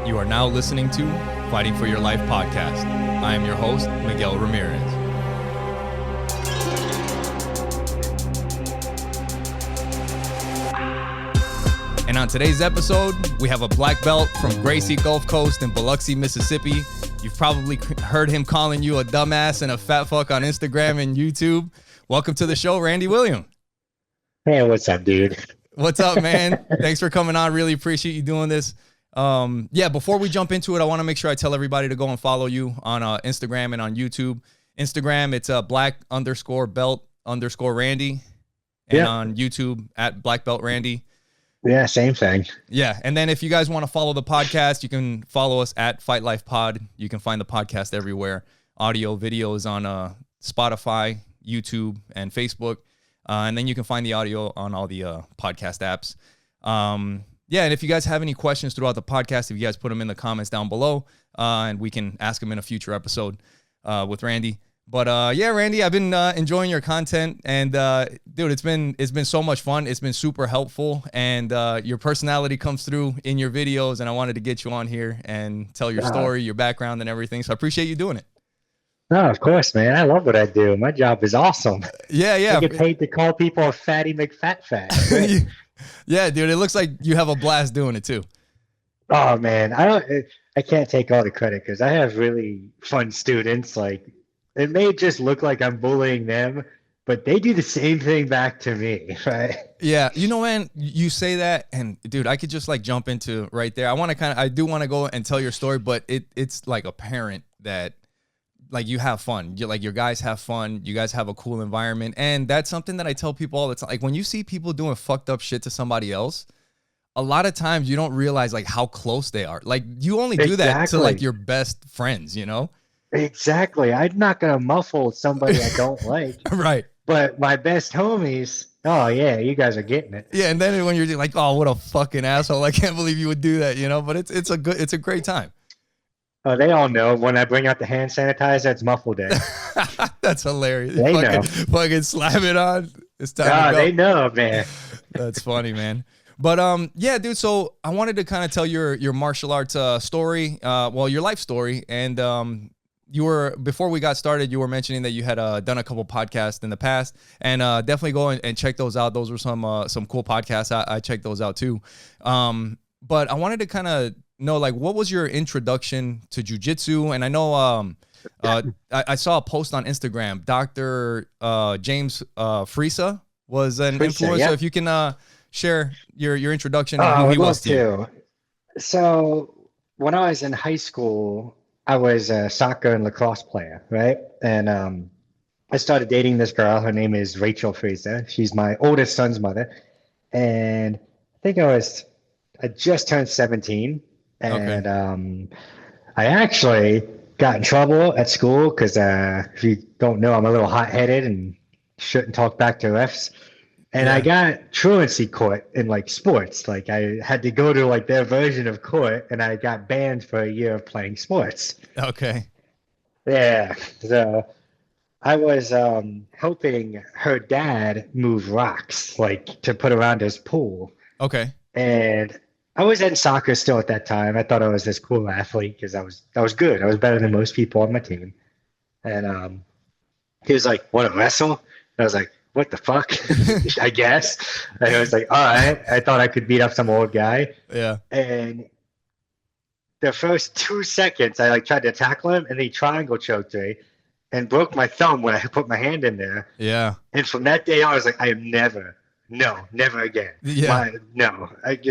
You are now listening to Fighting for Your Life podcast. I am your host, Miguel Ramirez. And on today's episode, we have a black belt from Gracie Gulf Coast in Biloxi, Mississippi. You've probably heard him calling you a dumbass and a fat fuck on Instagram and YouTube. Welcome to the show, Randy William. Hey, what's up, dude? What's up, man? Thanks for coming on. Really appreciate you doing this. Before we jump into it, I want to make sure I tell everybody to go and follow you on Instagram and on YouTube. Instagram, it's black_belt_Randy. And on YouTube, at blackbeltrandy. Yeah, same thing. Yeah, and then if you guys want to follow the podcast, you can follow us at Fight Life Pod. You can find the podcast everywhere. Audio, videos on Spotify, YouTube, and Facebook. And then you can find the audio on all the podcast apps. And if you guys have any questions throughout the podcast, if you guys put them in the comments down below, and we can ask them in a future episode with Randy. But Randy, I've been enjoying your content, and dude, it's been so much fun. It's been super helpful, and your personality comes through in your videos, and I wanted to get you on here and tell your story, your background, and everything. So I appreciate you doing it. No, of course, man. I love what I do. My job is awesome. Yeah. I get paid to call people a fatty McFat. Right? Yeah, dude. It looks like you have a blast doing it too. Oh man, I can't take all the credit because I have really fun students. Like, it may just look like I'm bullying them, but they do the same thing back to me, right? Yeah, man, you say that, and dude, I could just like jump into right there. I do want to go and tell your story, but it's like apparent that like you have fun. Your guys have fun. You guys have a cool environment, and that's something that I tell people all the time. Like when you see people doing fucked up shit to somebody else, a lot of times you don't realize like how close they are. Like you only do that to like your best friends, you know? Exactly. I'm not gonna muffle somebody I don't like. Right. But my best homies, oh yeah, you guys are getting it. Yeah, and then when you're like, oh, what a fucking asshole! I can't believe you would do that, you know. But it's a great time. Oh, they all know when I bring out the hand sanitizer, it's muffle day. That's hilarious. They know. Fucking slap it on. It's time to go. They know, man. That's funny, man. But dude. So I wanted to kind of tell your martial arts story, your life story, and before we got started, you were mentioning that you had done a couple podcasts in the past, and definitely go and check those out. Those were some cool podcasts. I checked those out too. But I wanted to kind of know, like, what was your introduction to jiu-jitsu? And I know I saw a post on Instagram. Dr. James Friesa was an influencer. Yeah. So if you can share your introduction and who he was to you. So when I was in high school, I was a soccer and lacrosse player, right? And I started dating this girl. Her name is Rachel Friesa. She's my oldest son's mother. And I think I just turned 17. And I actually got in trouble at school because if you don't know, I'm a little hot-headed and shouldn't talk back to refs. And I got truancy court in like sports. Like I had to go to like their version of court, and I got banned for a year of playing sports. Okay. Yeah. So I was helping her dad move rocks, like to put around his pool. Okay. And I was in soccer still at that time. I thought I was this cool athlete because I was good. I was better than most people on my team. And he was like, "Want to wrestle?" And I was like, "What the fuck?" I guess. And I was like, all right. I thought I could beat up some old guy. Yeah. And the first 2 seconds, I like tried to tackle him, and he triangle choked me and broke my thumb when I put my hand in there. Yeah. And from that day on, I was like, never again. Yeah.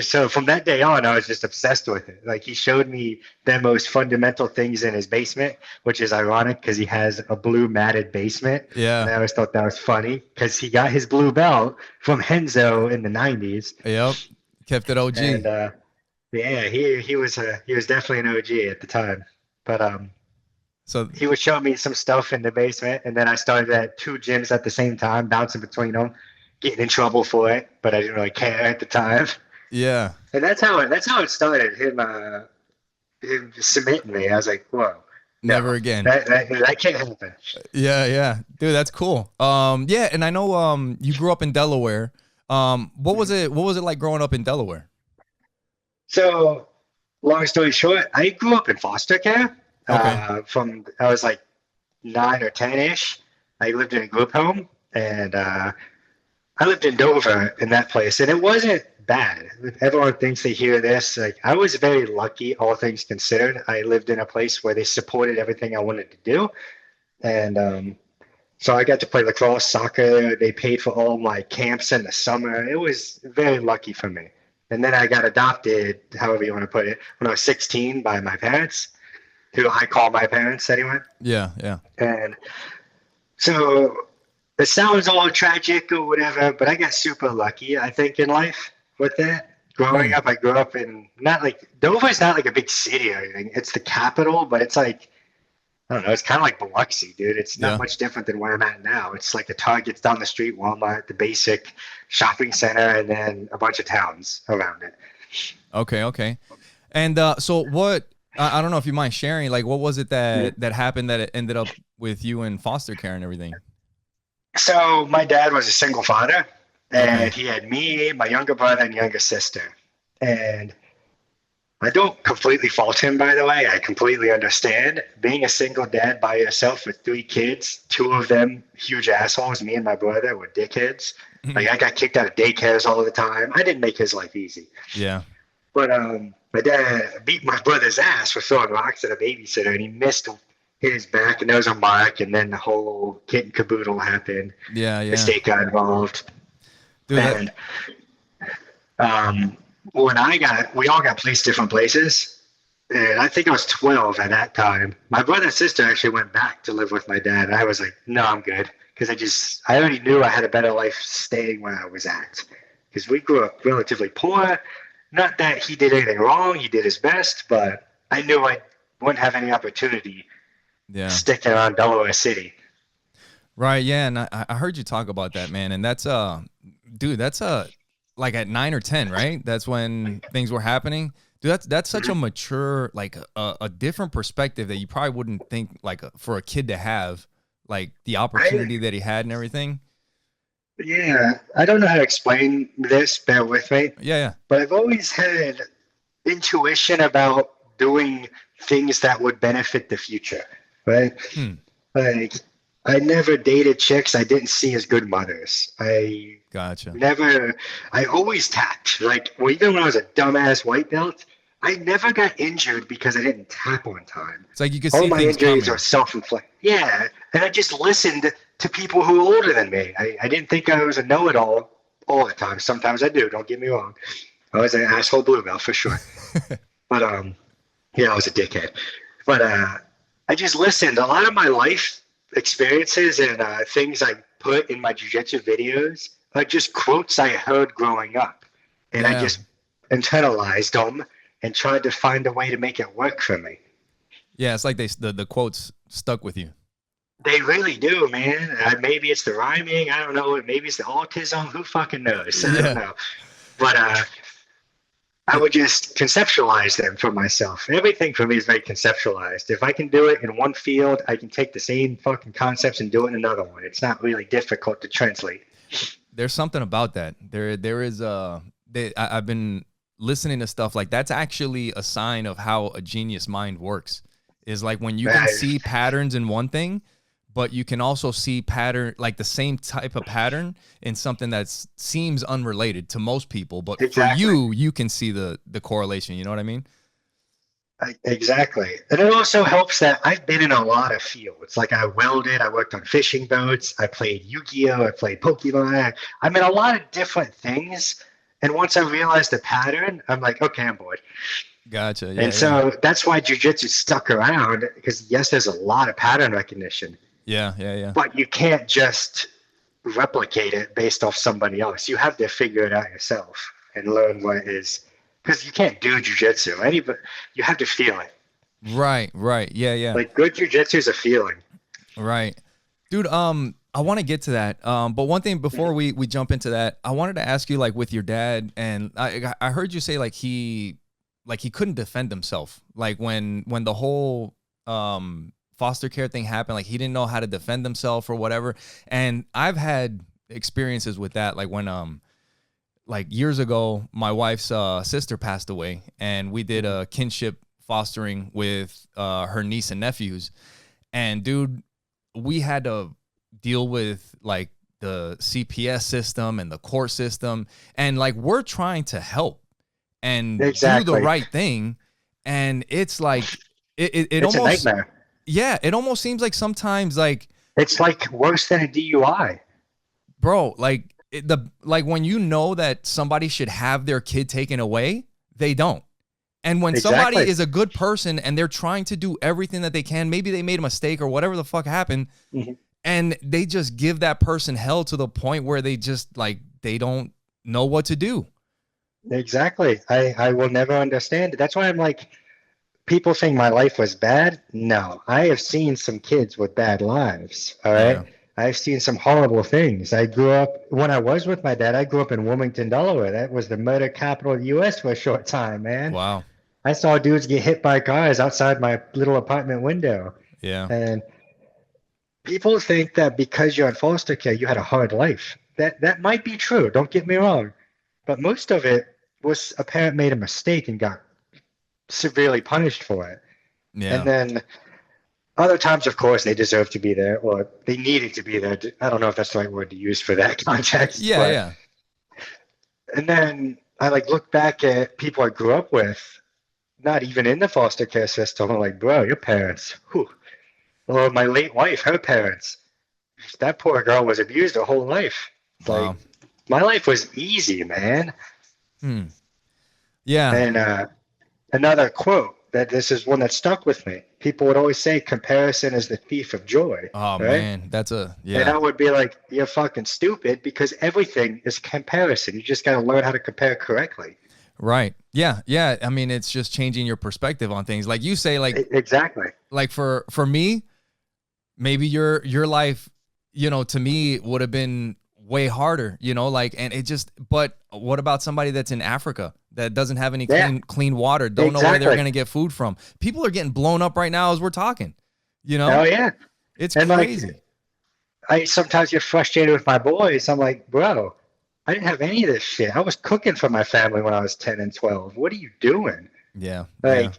So from that day on, I was just obsessed with it. Like he showed me the most fundamental things in his basement, which is ironic because he has a blue matted basement. Yeah. And I always thought that was funny because he got his blue belt from Henzo in the 90s. Yep. Kept it OG. And he was definitely an OG at the time. But so he was showing me some stuff in the basement, and then I started at 2 gyms at the same time, bouncing between them. Getting in trouble for it, but I didn't really care at the time. Yeah. And that's how it started. Him submitting me. I was like, whoa. Never again. That can't happen. Yeah. Dude, that's cool. And I know you grew up in Delaware. What was it like growing up in Delaware? So long story short, I grew up in foster care. Okay. From I was like 9 or 10-ish. I lived in a group home, and I lived in Dover in that place, and it wasn't bad. Everyone thinks they hear this. Like, I was very lucky, all things considered. I lived in a place where they supported everything I wanted to do, and so I got to play lacrosse, soccer. They paid for all my camps in the summer. It was very lucky for me. And then I got adopted, however you want to put it, when I was 16 by my parents, who I call my parents anyway. Yeah, yeah. And so it sounds all tragic or whatever, but I got super lucky, I think, in life with that. Growing up, I grew up in not like Dover's not like a big city or anything. It's the capital, but it's like, I don't know, it's kind of like Biloxi, dude. It's not Yeah. much different than where I'm at now. It's like the Target's down the street, Walmart, the basic shopping center, and then a bunch of towns around it. Okay, okay. And so what? I don't know if you mind sharing. Like, what was it that happened that it ended up with you in foster care and everything? So my dad was a single father, and Okay. he had me, my younger brother, and younger sister. And I don't completely fault him, by the way. I completely understand. Being a single dad by yourself with 3 kids, 2 of them huge assholes, me and my brother were dickheads. Like, I got kicked out of daycares all the time. I didn't make his life easy. Yeah. But my dad beat my brother's ass for throwing rocks at a babysitter, and he missed his back, and there was a mark, and then the whole kit and caboodle happened. Yeah, The yeah. state got involved. Dude, And we all got placed different places. And I think I was 12 at that time. My brother and sister actually went back to live with my dad. And I was like, no, I'm good. Because I already knew I had a better life staying where I was at. Because we grew up relatively poor. Not that he did anything wrong. He did his best. But I knew I wouldn't have any opportunity yeah. sticking around Delaware City. Right. Yeah. And I heard you talk about that, man. And that's dude, that's like at 9 or 10, right? That's when things were happening. Dude, that's such a mature, like a different perspective that you probably wouldn't think like for a kid to have, like the opportunity that he had and everything. Yeah, I don't know how to explain this. Bear with me. Yeah, yeah. But I've always had intuition about doing things that would benefit the future, right? Like, I never dated chicks I didn't see as good mothers. Gotcha. I always tapped. Like, well, even when I was a dumbass white belt, I never got injured because I didn't tap on time. It's like you can All see my things injuries coming. are self-inflicted. Yeah, and I just listened to people who were older than me. I didn't think I was a know-it-all all the time. Sometimes I do, don't get me wrong. I was an asshole blue belt for sure. But yeah, I was a dickhead. But I just listened. A lot of my life experiences and things I put in my jiu-jitsu videos are just quotes I heard growing up. And I just internalized them and tried to find a way to make it work for me. Yeah, it's like the quotes stuck with you. They really do, man. Maybe it's the rhyming. I don't know. Maybe it's the autism. Who fucking knows? I don't know. But I would just conceptualize them for myself. Everything for me is very conceptualized. If I can do it in one field, I can take the same fucking concepts and do it in another one. It's not really difficult to translate. There's something about that. There is I've been listening to stuff like that's actually a sign of how a genius mind works. Is like when you can see patterns in one thing, but you can also see pattern like the same type of pattern in something that seems unrelated to most people, but Exactly. for you can see the correlation. You know what I mean? Exactly. And it also helps that I've been in a lot of fields. Like, I welded, I worked on fishing boats, I played Yu-Gi-Oh, I played Pokemon. I'm in a lot of different things. And once I realized the pattern, I'm like, okay, I'm bored. Gotcha. Yeah, And so that's why jiu-jitsu stuck around, because yes, there's a lot of pattern recognition. Yeah. But you can't just replicate it based off somebody else. You have to figure it out yourself and learn what it is. Because you can't do jiu-jitsu. You have to feel it. Right. Yeah. Like, good jiu-jitsu is a feeling. Right. Dude, I want to get to that. But one thing before we jump into that, I wanted to ask you, like, with your dad, and I heard you say like he couldn't defend himself. Like when the whole foster care thing happened, like he didn't know how to defend himself or whatever. And I've had experiences with that, like when like years ago, my wife's sister passed away, and we did a kinship fostering with her niece and nephews. And dude, we had to deal with like the CPS system and the court system, and like we're trying to help and do the right thing, and it's like it it's almost a nightmare. Yeah, it almost seems like sometimes like it's like worse than a DUI, bro. Like like when you know that somebody should have their kid taken away, they don't. And when somebody is a good person and they're trying to do everything that they can, maybe they made a mistake or whatever the fuck happened, and they just give that person hell to the point where they just like they don't know what to do. Exactly. I will never understand it. That's why I'm like, people think my life was bad. No, I have seen some kids with bad lives. All right. Yeah. I've seen some horrible things. I grew up, when I was with my dad, I grew up in Wilmington, Delaware. That was the murder capital of the U.S. for a short time, man. Wow. I saw dudes get hit by cars outside my little apartment window. Yeah. And people think that because you're in foster care, you had a hard life. That might be true. Don't get me wrong. But most of it was a parent made a mistake and got severely punished for it. Yeah. And then other times, of course, they deserve to be there, or they needed to be there. I don't know if that's the right word to use for that context. Yeah, yeah. And then I like look back at people I grew up with, not even in the foster care system. I'm like, bro, your parents, whew. Or my late wife, her parents. That poor girl was abused her whole life. Wow. Like, my life was easy, man. Yeah. And another quote, that this is one that stuck with me. People would always say comparison is the thief of joy. Oh, right? Man, that's yeah. And I would be like, you're fucking stupid, because everything is comparison. You just got to learn how to compare correctly. Right. Yeah. Yeah. I mean, it's just changing your perspective on things. Like you say, like exactly. Like for me, maybe your life, you know, to me would have been way harder, you know, like, and it just, but what about somebody that's in Africa that doesn't have any clean water, don't know where they're going to get food from? People are getting blown up right now as we're talking, you know? Oh yeah. It's crazy. Like, I sometimes get frustrated with my boys. I'm like, bro, I didn't have any of this shit. I was cooking for my family when I was 10 and 12. What are you doing? Yeah. Like,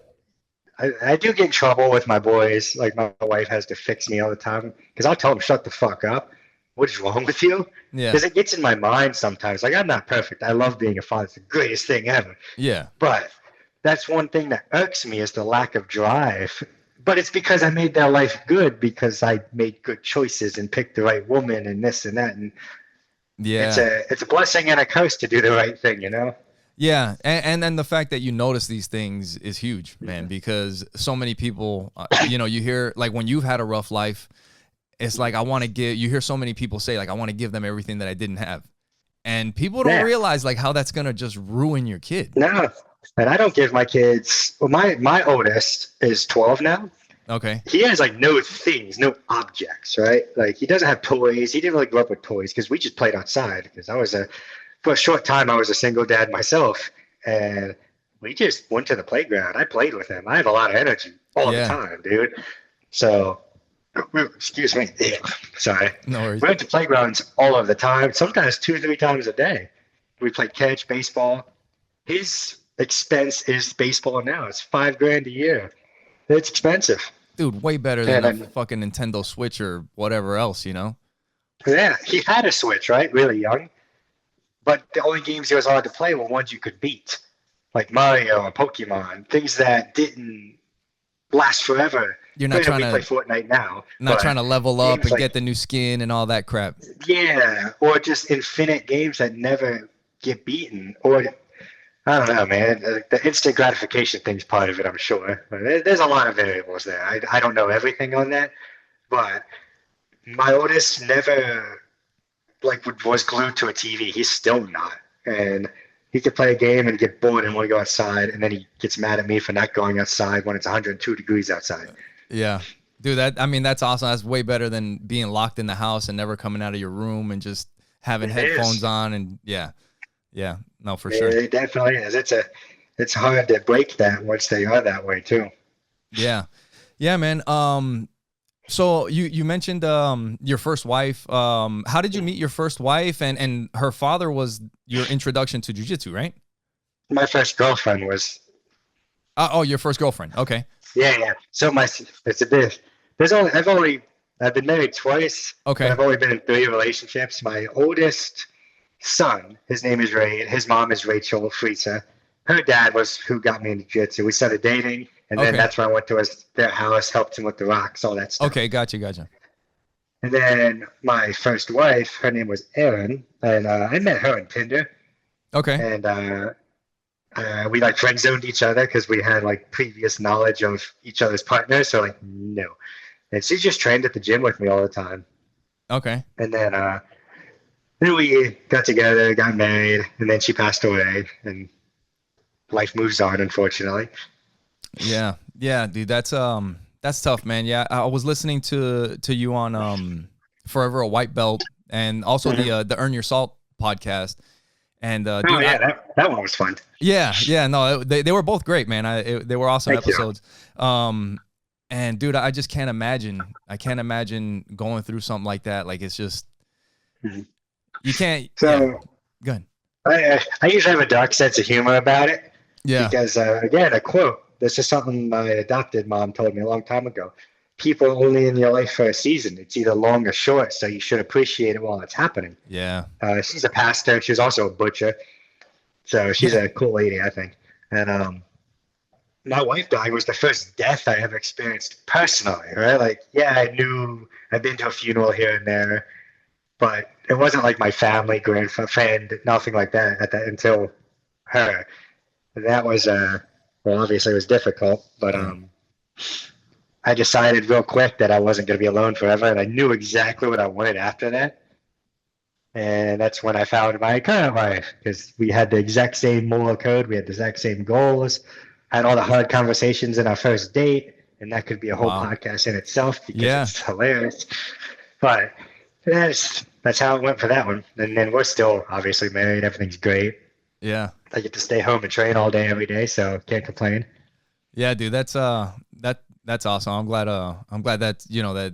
yeah. I do get in trouble with my boys. Like, my wife has to fix me all the time because I'll tell them, shut the fuck up. What is wrong with you? Yeah. Because it gets in my mind sometimes. Like, I'm not perfect. I love being a father. It's the greatest thing ever. Yeah. But that's one thing that irks me is the lack of drive. But it's because I made their life good, because I made good choices and picked the right woman and this and that. And yeah, it's a blessing and a curse to do the right thing, you know? Yeah, and then the fact that you notice these things is huge, man, because so many people, you know, you hear, like, when you've had a rough life, it's like, you hear so many people say, like, I want to give them everything that I didn't have. And people don't realize, like, how that's going to just ruin your kid. No, and I don't give my kids, well, my oldest is 12 now. Okay. He has, like, no things, no objects, right? Like, he doesn't have toys. He didn't really grow up with toys because we just played outside. Because for a short time, I was a single dad myself, and we just went to the playground. I played with him. I have a lot of energy all the time, dude. So, excuse me. Sorry. No worries. We went to playgrounds all of the time, sometimes 2-3 times a day. We played catch, baseball. His expense is baseball now. It's $5,000 a year. It's expensive. Dude, way better than a fucking Nintendo Switch or whatever else, you know? Yeah, he had a Switch, right? Really young. But the only games he was allowed to play were ones you could beat, like Mario or Pokemon, things that didn't last forever. You're not trying to play Fortnite now. Not trying to level up and get the new skin and all that crap. Yeah, or just infinite games that never get beaten. Or, I don't know, man. The instant gratification thing's part of it, I'm sure. There's a lot of variables there. I don't know everything on that, but my oldest never was glued to a TV. He's still not. And he could play a game and get bored and want to go outside, and then he gets mad at me for not going outside when it's 102 degrees outside. Yeah. Dude, that's awesome. That's way better than being locked in the house and never coming out of your room and just having headphones on. And yeah, no, for sure. It definitely is. It's hard to break that once they are that way too. Yeah, man. So you mentioned your first wife. How did you meet your first wife? And her father was your introduction to jiu-jitsu, right? My first girlfriend was, Oh, your first girlfriend. Okay. yeah, yeah. So it's a bit, there's only, I've been married twice, but Okay. I've only been in 3 relationships. My oldest son, his name is Ray, his mom is Rachel Friesa. Her dad was who got me into jiu-jitsu. We started dating, and then Okay. that's when I went to their house, helped him with the rocks, all that stuff. Okay. Gotcha. Gotcha. And then my first wife, her name was Erin, and I met her on Tinder, Okay. and we like friend zoned each other because we had like previous knowledge of each other's partners. So like no, and she just trained at the gym with me all the time. Okay. And then we got together, got married, and then she passed away, and life moves on, unfortunately. Yeah. Yeah, dude. That's tough, man. Yeah. I was listening to you on Forever a White Belt and also Mhm. the Earn Your Salt podcast. And Oh dude, yeah, that one was fun. yeah, no, they were both great, man. They were awesome Thank you. episodes. Um, and dude, I just can't imagine. I can't imagine going through something like that. Like it's just Mhm. you can't. Yeah, So good. I usually have a dark sense of humor about it Yeah, because again, a quote. This is something my adopted mom told me a long time ago. People are only in your life for a season. It's either long or short, so you should appreciate it while it's happening. yeah, She's a pastor. She's also a butcher, so she's yeah. a cool lady, I think. And my wife dying was the first death I ever experienced personally. Right? Like, yeah, I knew I've been to a funeral here and there, but it wasn't like my family, friend, nothing like that at that until her. And that was well, obviously it was difficult, but Yeah. I decided real quick that I wasn't going to be alone forever, and I knew exactly what I wanted after that. And that's when I found my current wife because we had the exact same moral code, we had the exact same goals, had all the hard conversations in our first date, and that could be a whole Wow. podcast in itself because Yeah, it's hilarious. But that's how it went for that one. And then we're still obviously married. Everything's great. yeah, I get to stay home and train all day every day, so can't complain. yeah, dude. That's awesome. I'm glad that that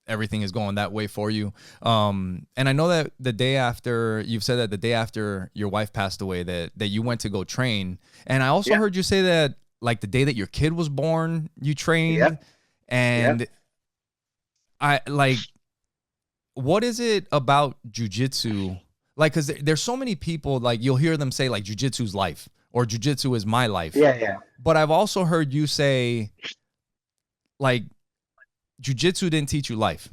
everything is going that way for you. And I know that the day after you've said that the day after your wife passed away that you went to go train. And I also Yeah, heard you say that like the day that your kid was born, you trained. yep, yep. And I like what is it about jujitsu? Like, cause there's so many people like you'll hear them say like jujitsu's life or jujitsu is my life. Yeah, yeah, But I've also heard you say like jujitsu didn't teach you life.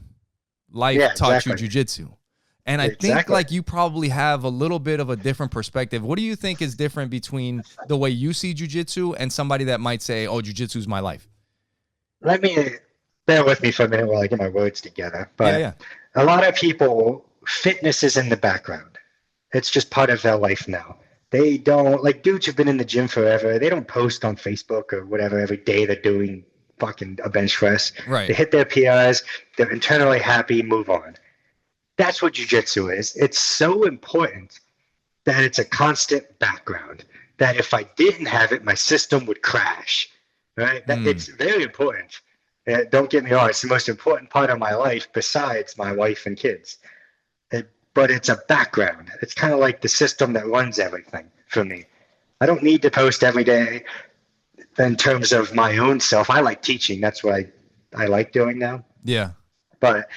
Life yeah, taught you exactly. jujitsu. And I think Exactly. like you probably have a little bit of a different perspective. What do you think is different between the way you see jujitsu and somebody that might say, "Oh, jujitsu is my life"? Let me bear with me for a minute while I get my words together. Yeah, But yeah, a lot of people, fitness is in the background. It's just part of their life now. They don't like dudes who've been in the gym forever. They don't post on Facebook or whatever every day they're doing fucking a bench press. They right. hit their PRs. They're internally happy. Move on. That's what jujitsu is. It's so important that it's a constant background. That if I didn't have it, my system would crash. Right? That Mm, it's very important. Don't get me wrong; it's the most important part of my life besides my wife and kids. But it's a background. It's kind of like the system that runs everything for me. I don't need to post every day in terms of my own self. I like teaching. That's what I like doing now. yeah, But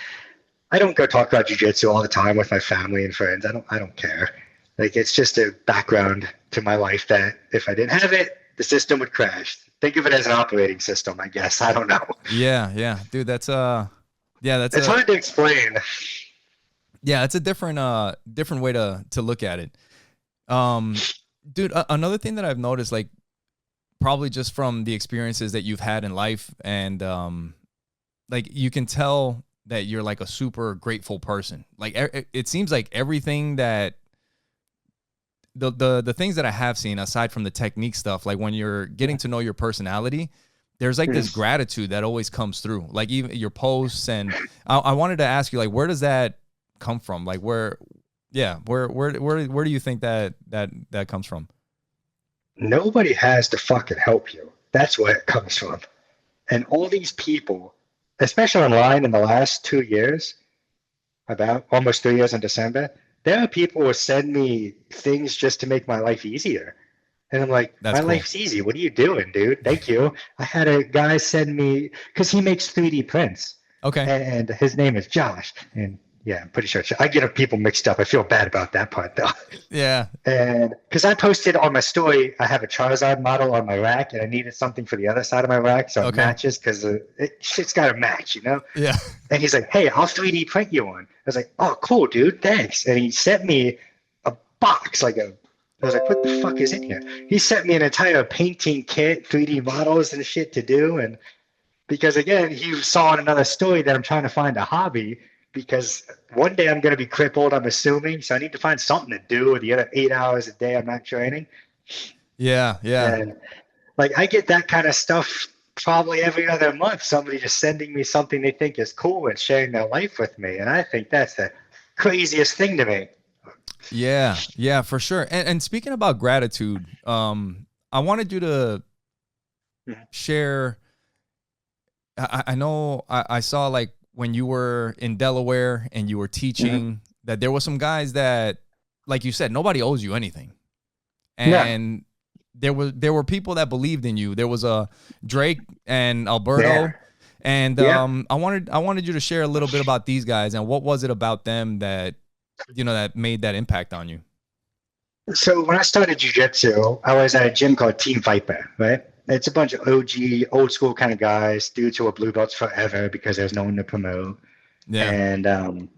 I don't go talk about jujitsu all the time with my family and friends. I don't care. Like it's just a background to my life that if I didn't have it, the system would crash. Think of it as an operating system, I guess. I don't know. yeah, yeah, dude. Yeah, that's It's a hard to explain. yeah, it's a different way to look at it. Um, dude, another thing that I've noticed, like probably just from the experiences that you've had in life, and like you can tell that you're like a super grateful person. Like it seems like everything that the things that I have seen aside from the technique stuff, like when you're getting to know your personality, there's like this gratitude that always comes through. Like even your posts, and I wanted to ask you, like, where does that come from? Like where, yeah, where do you think that comes from? Nobody has to fucking help you. That's where it comes from. And all these people, especially online in the last 2 years, about almost 3 years in December, there are people who send me things just to make my life easier. And I'm like, That's my cool. life's easy. What are you doing, dude? Thank you. I had a guy send me, because he makes 3D prints, Okay. and his name is Josh. And yeah, I'm pretty sure. I get people mixed up. I feel bad about that part, though. Yeah. And because I posted on my story, I have a Charizard model on my rack, and I needed something for the other side of my rack so it Okay. matches, because shit's got to match, you know? Yeah. And he's like, hey, I'll 3D print you one. I was like, oh, cool, dude, thanks. And he sent me a box, I was like, what the fuck is in here? He sent me an entire painting kit, 3D models and shit to do. And because again, he saw in another story that I'm trying to find a hobby, because one day I'm going to be crippled, I'm assuming. So I need to find something to do with the other 8 hours a day I'm not training. Yeah. Yeah. And like, I get that kind of stuff probably every other month. Somebody just sending me something they think is cool and sharing their life with me. And I think that's the craziest thing to me. Yeah. Yeah, for sure. And speaking about gratitude, I wanted you to share. I know I saw like when you were in Delaware and you were teaching that there were some guys that, like you said, nobody owes you anything. And there were people that believed in you. There was a Drake and Alberto. And I wanted you to share a little bit about these guys and what was it about them that, you know, that made that impact on you. So when I started jiu-jitsu, I was at a gym called Team Viper, right? It's a bunch of OG, old school kind of guys, dudes who were blue belts forever because there's no one to promote. Yeah. And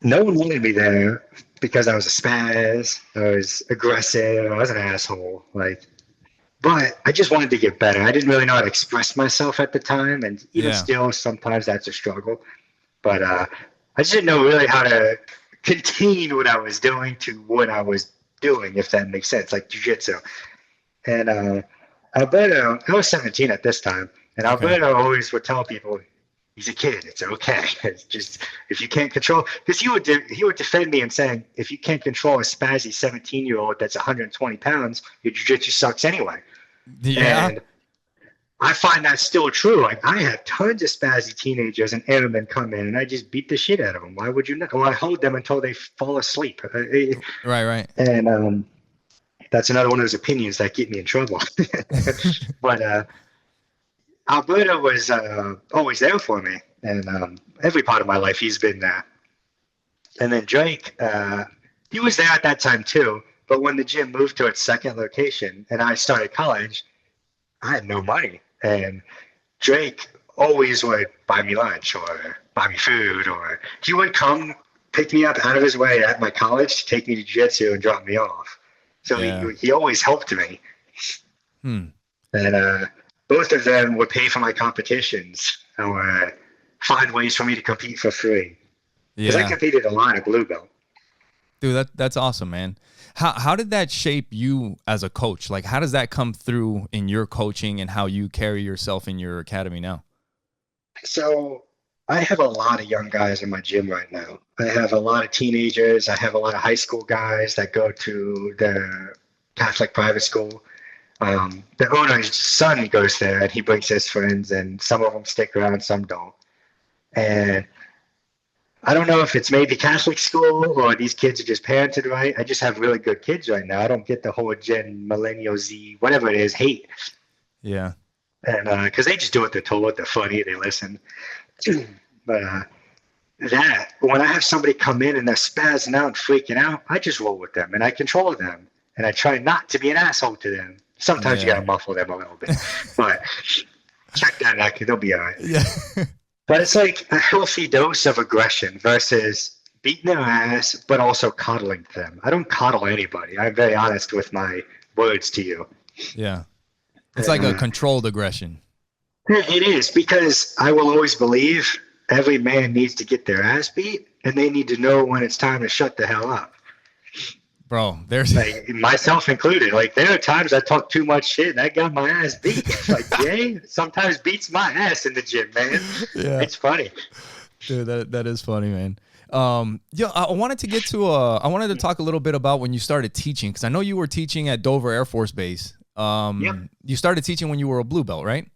no one wanted me there because I was a spaz, I was aggressive, I was an asshole. But I just wanted to get better. I didn't really know how to express myself at the time, and even still, sometimes that's a struggle. But I just didn't know really how to contain what I was doing to what I was doing, if that makes sense, like jiu-jitsu. And Alberto, I was 17 at this time, and Alberto always would tell people, he's a kid, it's okay. It's just, if you can't control, because he would defend me and saying, if you can't control a spazzy 17-year-old that's 120 pounds, your jiu-jitsu sucks anyway. Yeah. And I find that still true. Like, I have tons of spazzy teenagers and airmen come in, and I just beat the shit out of them. Why would you not? Well, I hold them until they fall asleep. Right. And that's another one of those opinions that get me in trouble. But Alberto was always there for me, and every part of my life he's been there. And then Drake, he was there at that time too. But when the gym moved to its second location and I started college, I had no money. And Drake always would buy me lunch or buy me food, or he would come pick me up out of his way at my college to take me to jiu-jitsu and drop me off. So he always helped me. And both of them would pay for my competitions or find ways for me to compete for free. Because I competed a lot at blue belt. Dude, that's awesome, man. How did that shape you as a coach? Like, how does that come through in your coaching and how you carry yourself in your academy now? So I have a lot of young guys in my gym right now. I have a lot of teenagers. I have a lot of high school guys that go to the Catholic private school. The owner's son goes there, and he brings his friends, and some of them stick around, some don't. And I don't know if it's maybe Catholic school or these kids are just parented right. I just have really good kids right now. I don't get the whole Gen Millennial Z, whatever it is, hate. Yeah. And because they just do what they're told, they're funny, they listen. But that when I have somebody come in and they're spazzing out and freaking out, I just roll with them and I control them and I try not to be an asshole to them. Sometimes you gotta muffle them a little bit, but check that out, they'll be all right. Yeah. But it's like a healthy dose of aggression versus beating their ass, but also coddling them. I don't coddle anybody. I'm very honest with my words to you. Yeah. It's like a controlled aggression. It is, because I will always believe every man needs to get their ass beat, and they need to know when it's time to shut the hell up. Bro, there's like myself included. Like there are times I talk too much shit and I got my ass beat. Like Jay sometimes beats my ass in the gym, man. Yeah, it's funny. Dude, that is funny, man. I wanted to get to I wanted to talk a little bit about when you started teaching, because I know you were teaching at Dover Air Force Base. You started teaching when you were a blue belt, right?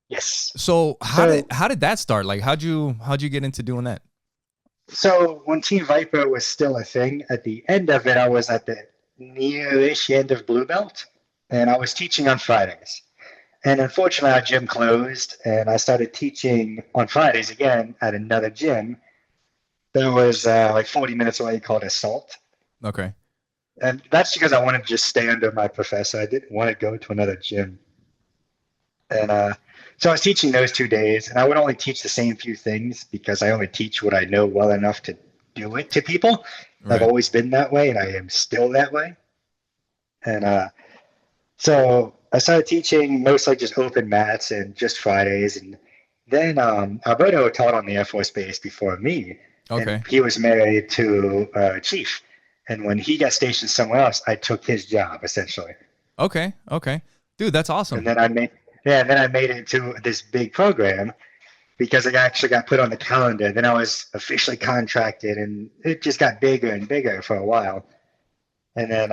Yes. So So how did that start? Like how'd you get into doing that? so when Team Viper was still a thing, at the end of it, I was at the near-ish end of blue belt, and I was teaching on Fridays. And unfortunately, our gym closed, and I started teaching on Fridays again at another gym that was like 40 minutes away called Assault. Okay. And that's because I wanted to just stay under my professor. I didn't want to go to another gym. And so I was teaching those 2 days, and I would only teach the same few things because I only teach what I know well enough to do it to people. I've Right. always been that way, and I am still that way. And so I started teaching mostly just open mats and just Fridays. And then Alberto taught on the Air Force Base before me, and Okay. he was married to a chief. And when he got stationed somewhere else, I took his job essentially. Okay. Okay. Dude, that's And awesome. then I made yeah, and then I made it to this big program because I actually got put on the calendar. Then I was officially contracted, and it just got bigger and bigger for a while. And then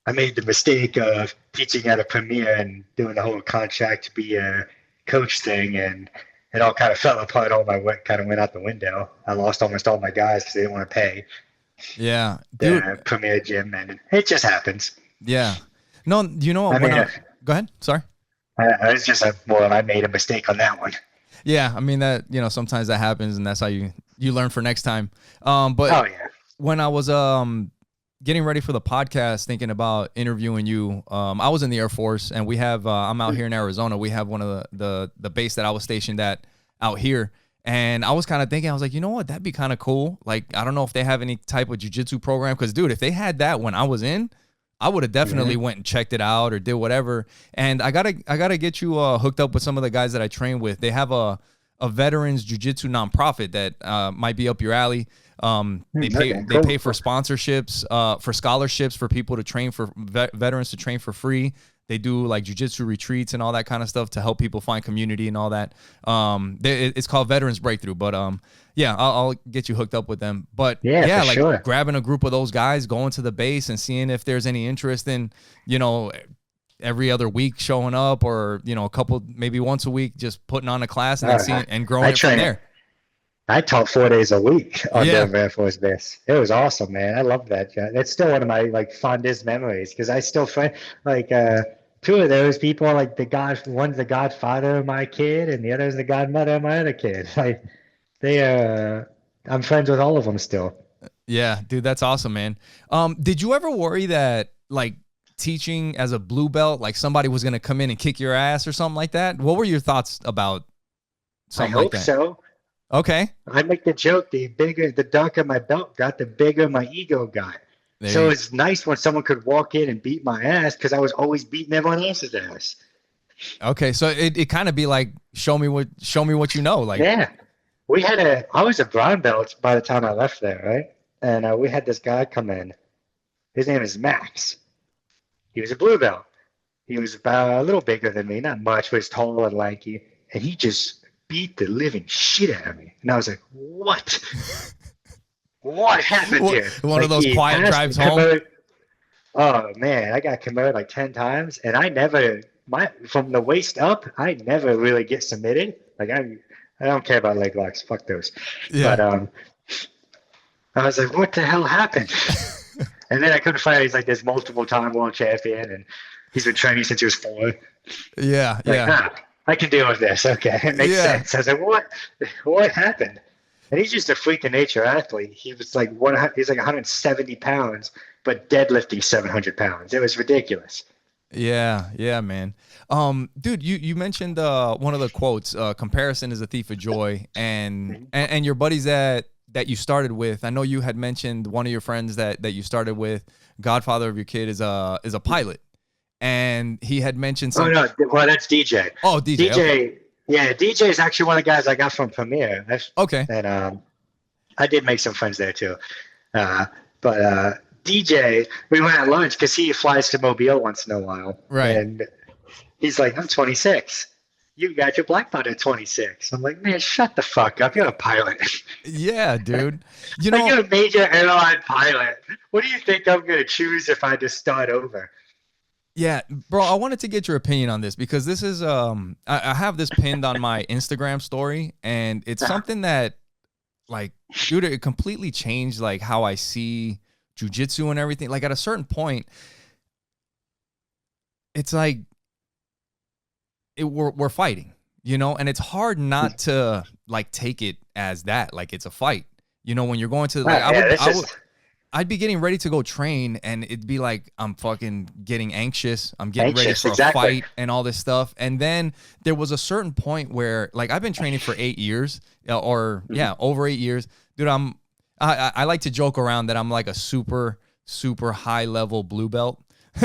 I made the mistake of teaching at a premiere and doing the whole contract to be a coach thing, and it all kind of fell apart. All my work kind of went out the window. I lost almost all my guys because they didn't want to pay Yeah. Dude, the premier gym, and it just happens. yeah. No, you know I what? made a, Go ahead. Sorry. it's just a well, I made a mistake on that one. Yeah, I mean that, sometimes that happens and that's how you learn for next time. But Oh yeah, when I was getting ready for the podcast, thinking about interviewing you, I was in the Air Force and we have I'm out here in Arizona. We have one of the base that I was stationed at out here. And I was kind of thinking, I was like, you know what, that'd be kind of cool. Like, I don't know if they have any type of jiu-jitsu program. Cause dude, if they had that when I was in, I would have definitely mm-hmm. went and checked it out or did whatever. And I gotta get you hooked up with some of the guys that I train with. They have a veterans jiu-jitsu nonprofit that might be up your alley. Okay, They cool. pay for sponsorships, for scholarships for people to train for veterans to train for free. They do like jiu-jitsu retreats and all that kind of stuff to help people find community and all that. It's called Veterans Breakthrough, but yeah, I'll get you hooked up with them. But Yeah, yeah, for like sure. grabbing a group of those guys, going to the base and seeing if there's any interest in, you know, every other week showing up or, a couple, maybe once a week, just putting on a class and then Uh, seeing and I growing it from train. there. I taught 4 days a week on Yeah. the Air Force Base. It was awesome, man. I love that job. That's still one of my like fondest memories because I still friend like two of those people, like one's the godfather of my kid and the other's the godmother of my other kid. Like they I'm friends with all of them still. Yeah, dude, that's awesome, man. Did you ever worry that like teaching as a blue belt, like somebody was gonna come in and kick your ass or something like that? What were your thoughts about I something like hope that? so. Okay. I make the joke, the darker my belt got, the bigger my ego got. There So you it's nice when someone could walk in and beat my ass because I was always beating everyone else's ass. Okay, so it kind of be like show me what you know. Like, Yeah. I was a brown belt by the time I left there, right? And we had this guy come in. His name is Max. He was a blue belt. He was about a little bigger than me, not much, but he's tall and lanky. And he just beat the living shit out of me. And I was like, what? What happened here? one of Like those he quiet passed drives me, home. oh man, I got committed like 10 times and I never from the waist up, I never really get submitted. Like I don't care about leg locks, fuck those. But Yeah. I was like, what the hell happened? And then I couldn't find out he's like this multiple time world champion and he's been training since he was 4. Yeah, Like, yeah. I can deal with this. Okay, it makes Yeah. sense. I was like, what happened? And he's just a freak of nature athlete. He was like he's like 170 pounds, but deadlifting 700 pounds. It was ridiculous. Yeah, yeah, man. Dude, you mentioned one of the quotes, comparison is a thief of joy, and your buddies that you started with. I know you had mentioned one of your friends that you started with, godfather of your kid is a pilot. And he had mentioned Oh some no, well that's DJ. Oh, DJ. Okay. DJ, yeah, DJ is actually one of the guys I got from Premiere. Okay. And I did make some friends there too. But DJ, we went at lunch because he flies to Mobile once in a while. Right. And he's like, I'm 26. You got your black belt at 26. I'm like, man, shut the fuck up. You're a pilot. Yeah, dude. Like, you're a major airline pilot. What do you think I'm going to choose if I just start over? Yeah, bro, I wanted to get your opinion on this because this is I have this pinned on my Instagram story, and it's Uh-huh. something that, like, dude, it completely changed like how I see jujitsu and everything. Like at a certain point, it's like we're fighting, you know, and it's hard not to like take it as that, like it's a fight. You know, when you're going to like Yeah, this I would is I'd be getting ready to go train and it'd be like I'm fucking getting anxious. I'm getting ready anxious. for a Exactly. fight and all this stuff. And then there was a certain point where like I've been training for 8 years or Mhm. yeah, over 8 years. Dude, I like to joke around that I'm like a super high level blue belt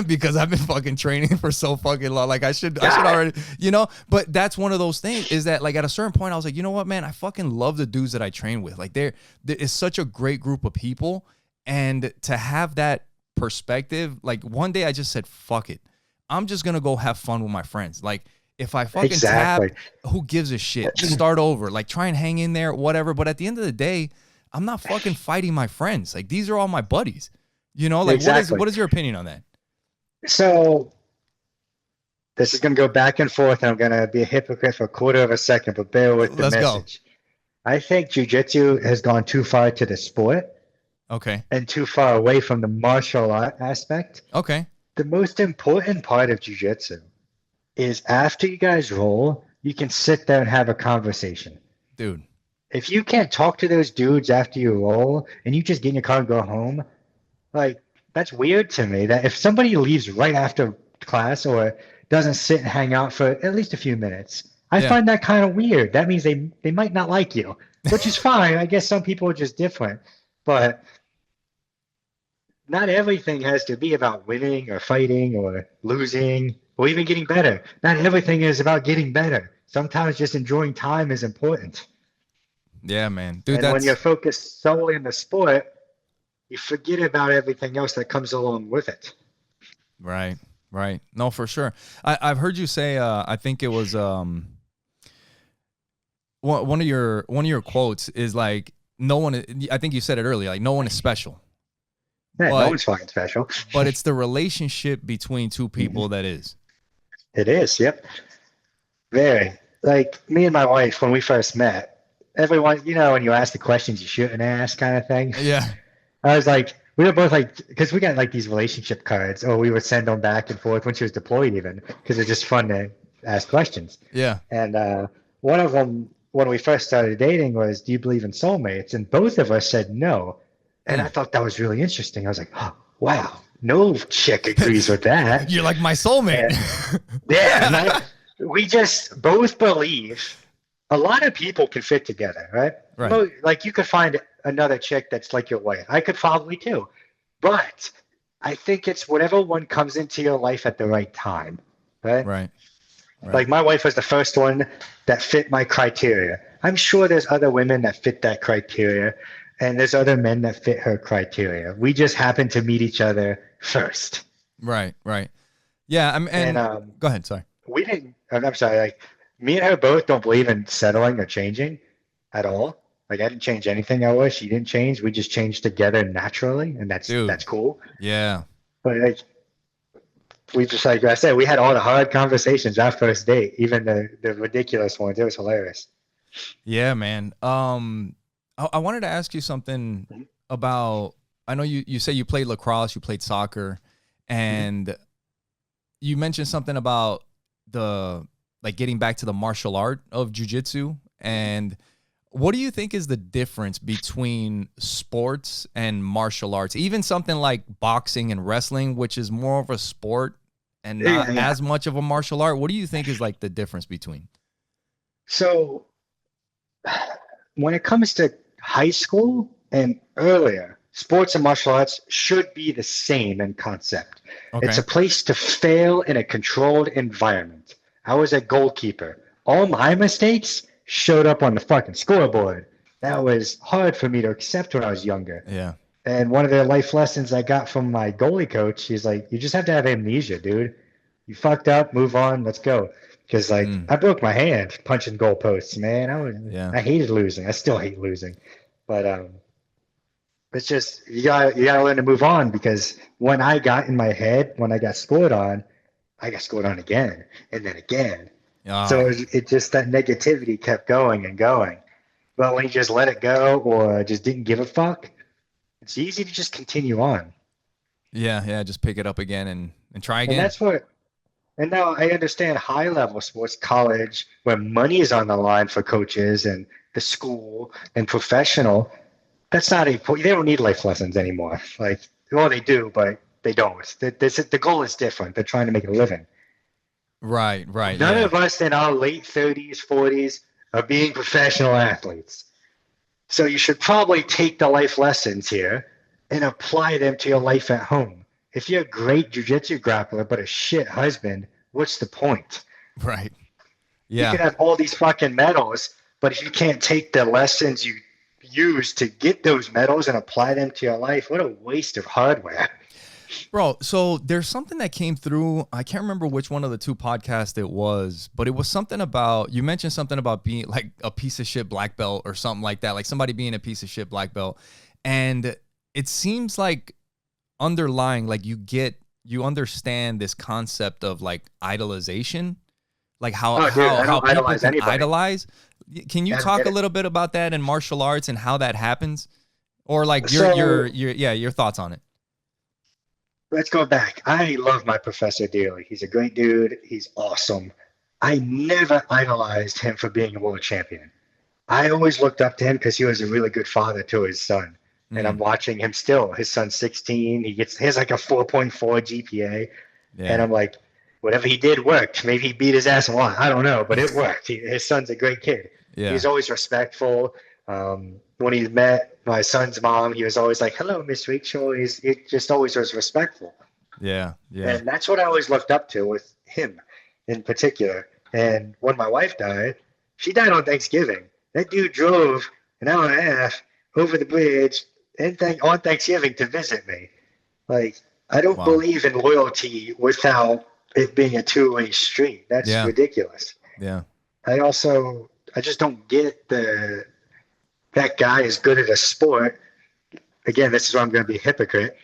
because I've been fucking training for so fucking long. Like I should God. already, you know, but that's one of those things is that like at a certain point I was like, you know what, man, I fucking love the dudes that I train with. Like there is such a great group of people. And to have that perspective, like one day I just said, fuck it. I'm just gonna go have fun with my friends. Like if I fucking Exactly. tap, who gives a shit? Start over. Like try and hang in there, whatever. But at the end of the day, I'm not fucking fighting my friends. Like these are all my buddies. You know, like Exactly. what is your opinion on that? So this is going to go back and forth, and I'm going to be a hypocrite for a quarter of a second, but bear with the Let's go. message. I think jujitsu has gone too far to the sport Okay. and too far away from the martial art aspect. Okay. The most important part of jujitsu is after you guys roll, you can sit there and have a conversation. Dude. If you can't talk to those dudes after you roll and you just get in your car and go home, like that's weird to me. That if somebody leaves right after class or doesn't sit and hang out for at least a few minutes, I Yeah. find that kind of weird. That means they might not like you, which is fine. I guess some people are just different, but not everything has to be about winning or fighting or losing or even getting better. Not everything is about getting better. Sometimes just enjoying time is important. Yeah, man. Dude, And when you're that's focused solely on the sport, you forget about everything else that comes along with it. right. Right. No, for sure. I've heard you say I think it was one of your quotes is like no one I think you said it earlier, like no one is special. Yeah, no But one's fucking special. it's the relationship between two people that is. It is, yep. Very. Like me and my wife, when we first met, everyone, when you ask the questions you shouldn't ask kind of thing. Yeah. I was like, we were both like, because we got like these relationship cards, or we would send them back and forth when she was deployed, even because it's just fun to ask questions. Yeah. And one of them, when we first started dating, was, "Do you believe in soulmates?" And both of us said no. And I Mm. thought that was really interesting. I was like, oh, wow, no chick agrees with that. You're like my soulmate. And yeah, and we just both believe a lot of people can fit together, right? Right. Like you could find another chick that's like your wife. I could probably too. But I think it's whatever one comes into your life at the right time, right? Right. Right. Like my wife was the first one that fit my criteria. I'm sure there's other women that fit that criteria, and there's other men that fit her criteria. We just happened to meet each other first. Right. Right. Yeah. And And go ahead. Sorry. we didn't, I'm sorry, like me and her both don't believe in settling or changing at all. Like I didn't change anything I was. She didn't change. We just changed together naturally, and Dude. that's cool. Yeah. But like we just like I said, we had all the hard conversations our first date, even the ridiculous ones. It was hilarious. Yeah, man. I wanted to ask you something Mhm. about. I know you say you played lacrosse, you played soccer, Mhm. and you mentioned something about the like getting back to the martial art of jujitsu. And what do you think is the difference between sports and martial arts? Even something like boxing and wrestling, which is more of a sport and not Yeah, yeah. as much of a martial art. What do you think is like the difference between? So when it comes to high school and earlier, sports and martial arts should be the same in concept. It's Okay. a place to fail in a controlled environment. I was a goalkeeper. All my mistakes showed up on the fucking scoreboard. That was hard for me to accept when I was younger. Yeah. And one of the life lessons I got from my goalie coach, he's like, you just have to have amnesia, dude. You fucked up, move on, let's go. Because like Mm, I broke my hand punching goalposts, man. yeah. I hated losing. I still hate losing. But it's just you gotta learn to move on because when I got in my head, when I got scored on, I got scored on again, and then again. So Oh, it just, that negativity kept going and going. But when you just let it go or just didn't give a fuck, it's easy to just continue on. yeah, yeah. Just pick it up again and try And again. that's what, and now I understand high level sports, college, where money is on the line for coaches and the school and professional. That's not a, they don't need life lessons anymore. Like, well, they do, but they don't. The goal is different. They're trying to make a living. Right, right. None Yeah. of us in our late 30s, 40s are being professional athletes. So you should probably take the life lessons here and apply them to your life at home. If you're a great jiu-jitsu grappler but a shit husband, what's the point? Right. You Yeah. could have all these fucking medals, but if you can't take the lessons you use to get those medals and apply them to your life, what a waste of hardware. Bro, so there's something that came through. I can't remember which one of the two podcasts it was, but it was something about, you mentioned something about being like a piece of shit black belt or something like that, like somebody being a piece of shit black belt. And it seems like underlying, like you understand this concept of like idolization, like how Oh, dude, how I how don't people idolize can anybody. idolize. Can you I don't talk get a it. little bit about that in martial arts and how that happens? Or like So your thoughts on it. let's go back. I love my professor dearly. He's a great dude. He's awesome. I never idolized him for being a world champion. I always looked up to him because he was a really good father to his son. And I'm Mm, watching him still. His son's 16. He has like a 4.4 GPA. And yeah. I'm like, whatever he did worked. Maybe he beat his ass a lot. I don't know, but it worked. His son's a great kid. Yeah. He's always respectful. When he met my son's mom, he was always like, "Hello, Miss Rachel." He just always was respectful, Yeah. Yeah. and that's what I always looked up to with him, in particular. And when my wife died, she died on Thanksgiving. That dude drove an hour and a half over the bridge on Thanksgiving to visit me. Like, I don't Wow. believe in loyalty without it being a two-way street. That's Yeah. ridiculous. Yeah. I just don't get that guy is good at a sport. Again, this is where I'm going to be a hypocrite.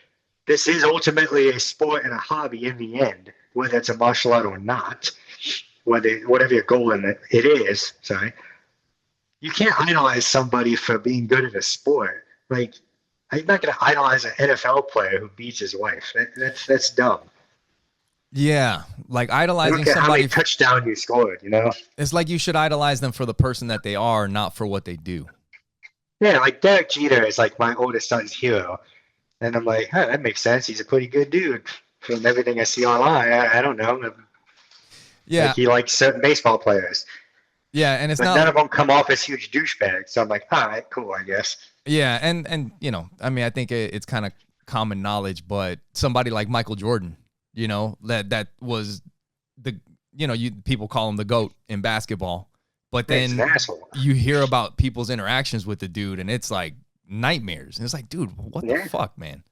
This is ultimately a sport and a hobby in the end, whether it's a martial art or not, whatever your goal in it is. Sorry, you can't idolize somebody for being good at a sport. Like, I'm not going to idolize an NFL player who beats his wife. That's dumb. Yeah. Like I don't idolizing care how many somebody. touchdowns you scored. It's like you should idolize them for the person that they are, not for what they do. Yeah, like Derek Jeter is like my oldest son's hero, and I'm like, huh, that makes sense. He's a pretty good dude from everything I see online. I don't know. Like Yeah. he likes certain baseball players, Yeah. And it's but none not. of them come off as huge douchebags. So I'm like, all right, cool, I guess. Yeah. And I mean, I think it's kind of common knowledge, but somebody like Michael Jordan, that was the, people call him the GOAT in basketball. But Yeah, he's an then asshole. you hear about people's interactions with the dude, and it's like nightmares. And it's like, dude, what the Yeah, fuck, man?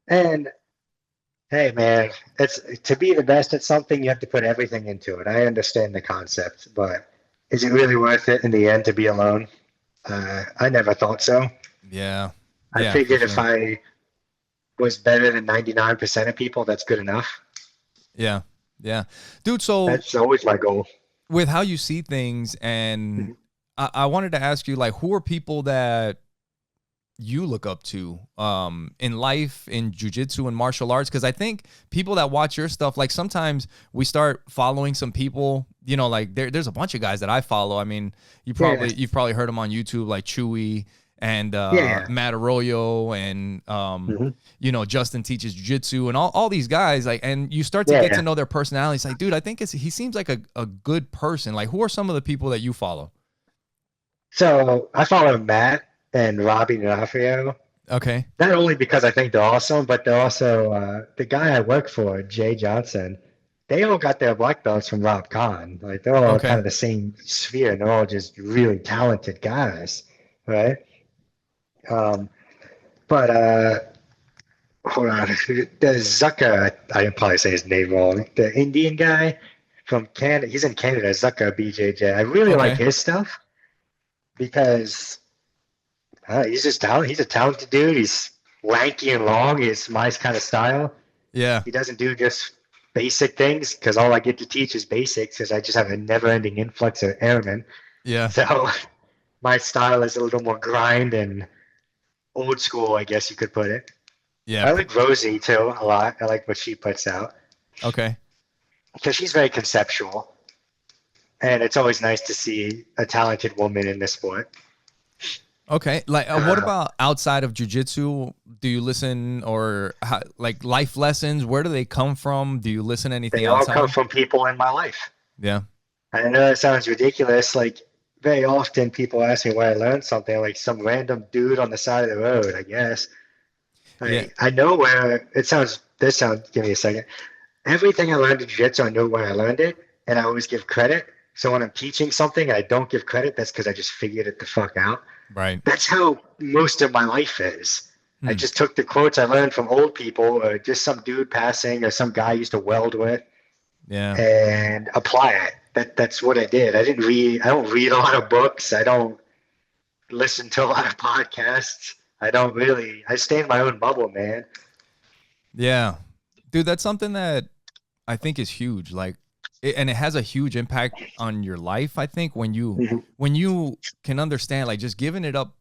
and hey, man, it's to be the best at something, you have to put everything into it. I understand the concept, but is it really worth it in the end to be alone? I never thought so. Yeah. I Yeah, for figured if sure. I was better than 99% of people, that's good enough. Yeah. Yeah. Dude, so That's always my goal. with how you see things, and Mhm. I wanted to ask you, like, who are people that you look up to in life, in jujitsu and martial arts? Because I think people that watch your stuff, like sometimes we start following some people, like there's a bunch of guys that I follow. I mean, Yeah, you've probably heard them on YouTube, like Chewy and yeah, Matt Arroyo and hmm Justin teaches jiu-jitsu and all these guys, like, and you start to yeah, get to yeah. know their personalities. Like, dude, I think he seems like a good person. Like, who are some of the people that you follow? So I follow Matt and Robbie D'Onofrio, Okay. not only because I think they're awesome, but they're also the guy I work for, Jay Johnson. They all got their black belts from Rob Kahn. Like they're all kind Okay. of the same sphere, and they're all just really talented guys, right? Um, but hold on, the Zucker, I probably say his name wrong. The Indian guy from Canada, he's in Canada, Zucker BJJ. I really like Okay. his stuff because he's just talented. He's a talented dude. He's lanky and long. He's my kind of style. Yeah. He doesn't do just basic things because all I get to teach is basics because I just have a never-ending influx of airmen. Yeah. So my style is a little more grind and old school, I guess you could put it. Yeah. I like Rosie too a lot. I like what she puts out Okay. because she's very conceptual, and it's always nice to see a talented woman in the sport. Okay. Like, what about outside of jiu-jitsu? Do you listen or like life lessons? Where do they come from? Do you listen to anything They all come outside? from people in my life. Yeah. I know that sounds ridiculous. Like very often people ask me where I learned something, like some random dude on the side of the road, I guess. Yeah. I know where it sounds, give me a second. Everything I learned in jiu-jitsu, I know where I learned it, and I always give credit. So when I'm teaching something and I don't give credit, that's because I just figured it the fuck out. Right. That's how most of my life is. I Hmm. just took the quotes I learned from old people or just some dude passing or some guy I used to weld with Yeah. and apply it. That's what I did. I don't read a lot of books. I don't listen to a lot of podcasts. I stay in my own bubble, man. Yeah. Dude, that's something that I think is huge. Like, and it has a huge impact on your life. I think Mhm. when you can understand, like, just giving it up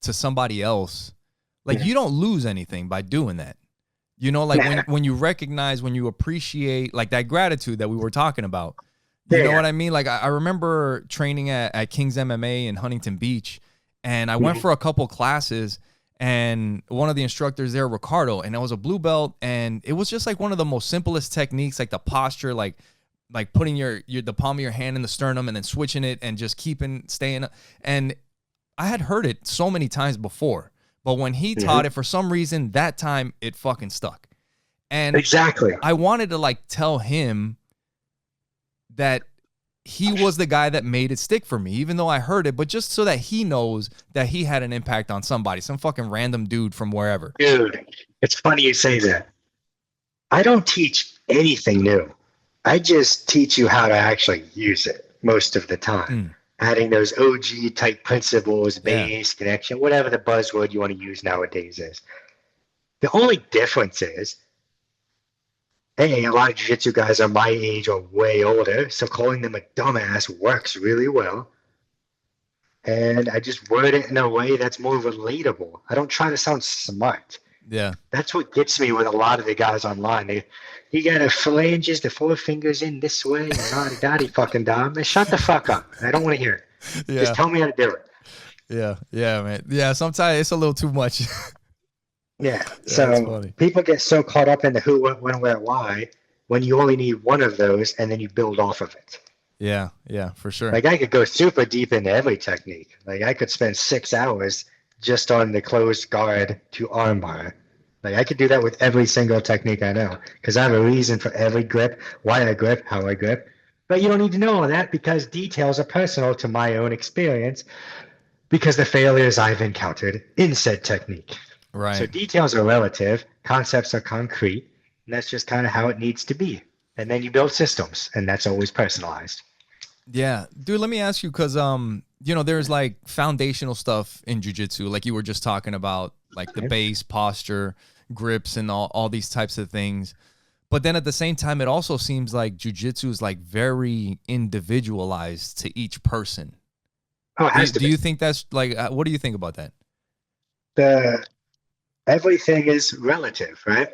to somebody else, like, Mhm. you don't lose anything by doing that. You know, like when you recognize, when you appreciate, like that gratitude that we were talking about. You know Yeah. what I mean? Like I remember training at King's MMA in Huntington Beach, and I went Mhm. for a couple classes, and one of the instructors there, Ricardo, and I was a blue belt, and it was just like one of the most simplest techniques, like the posture, like putting the palm of your hand in the sternum and then switching it and just staying. And I had heard it so many times before, but when he taught Mhm. it, for some reason, that time it fucking stuck. And Exactly. I wanted to like tell him that he was the guy that made it stick for me, even though I heard it, but just so that he knows that he had an impact on somebody, some fucking random dude from wherever. Dude, it's funny you say that. I don't teach anything new. I just teach you how to actually use it most of the time. Mm, Adding those OG type principles, yeah. base, connection, whatever the buzzword you want to use nowadays is. The only difference is, hey, a lot of jiu-jitsu guys are my age or way older, so calling them a dumbass works really well. And I just word it in a way that's more relatable. I don't try to sound smart. Yeah. That's what gets me with a lot of the guys online. You got to phalanges, the four fingers in this way, and la da fucking da. Man, shut the fuck up. I don't want to hear it. Just Yeah. tell me how to do it. Yeah. Yeah, man. Yeah. Sometimes it's a little too much. Yeah. That's So funny. people get so caught up in the who, what, when, where, why, when you only need one of those, and then you build off of it. Yeah. Yeah, for sure. Like I could go super deep into every technique. Like I could spend 6 hours just on the closed guard to armbar. Like I could do that with every single technique I know because I have a reason for every grip, why I grip, how I grip. But you don't need to know all that because details are personal to my own experience because the failures I've encountered in said technique. So Right. details are relative, concepts are concrete, and that's just kind of how it needs to be. And then you build systems, and that's always personalized. Yeah. Dude, let me ask you, because there's like foundational stuff in jiu-jitsu, like you were just talking about, like the base, posture, grips, and all these types of things. But then at the same time, it also seems like jiu-jitsu is like very individualized to each person. Oh, it Do has you, to do be. you think that's like, what do you think about that? The everything is relative, right?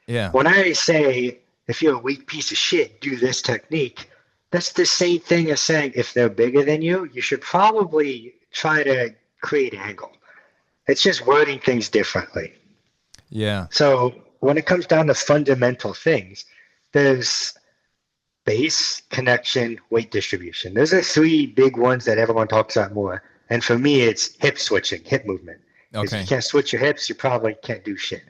Yeah. When I say if you're a weak piece of shit, do this technique, that's the same thing as saying if they're bigger than you should probably try to create angle. It's just wording things differently. Yeah. So when it comes down to fundamental things, there's base, connection, weight distribution. Those are three big ones that everyone talks about more. And for me, it's hip switching, hip movement. Because if you Okay. can't switch your hips, you probably can't do shit.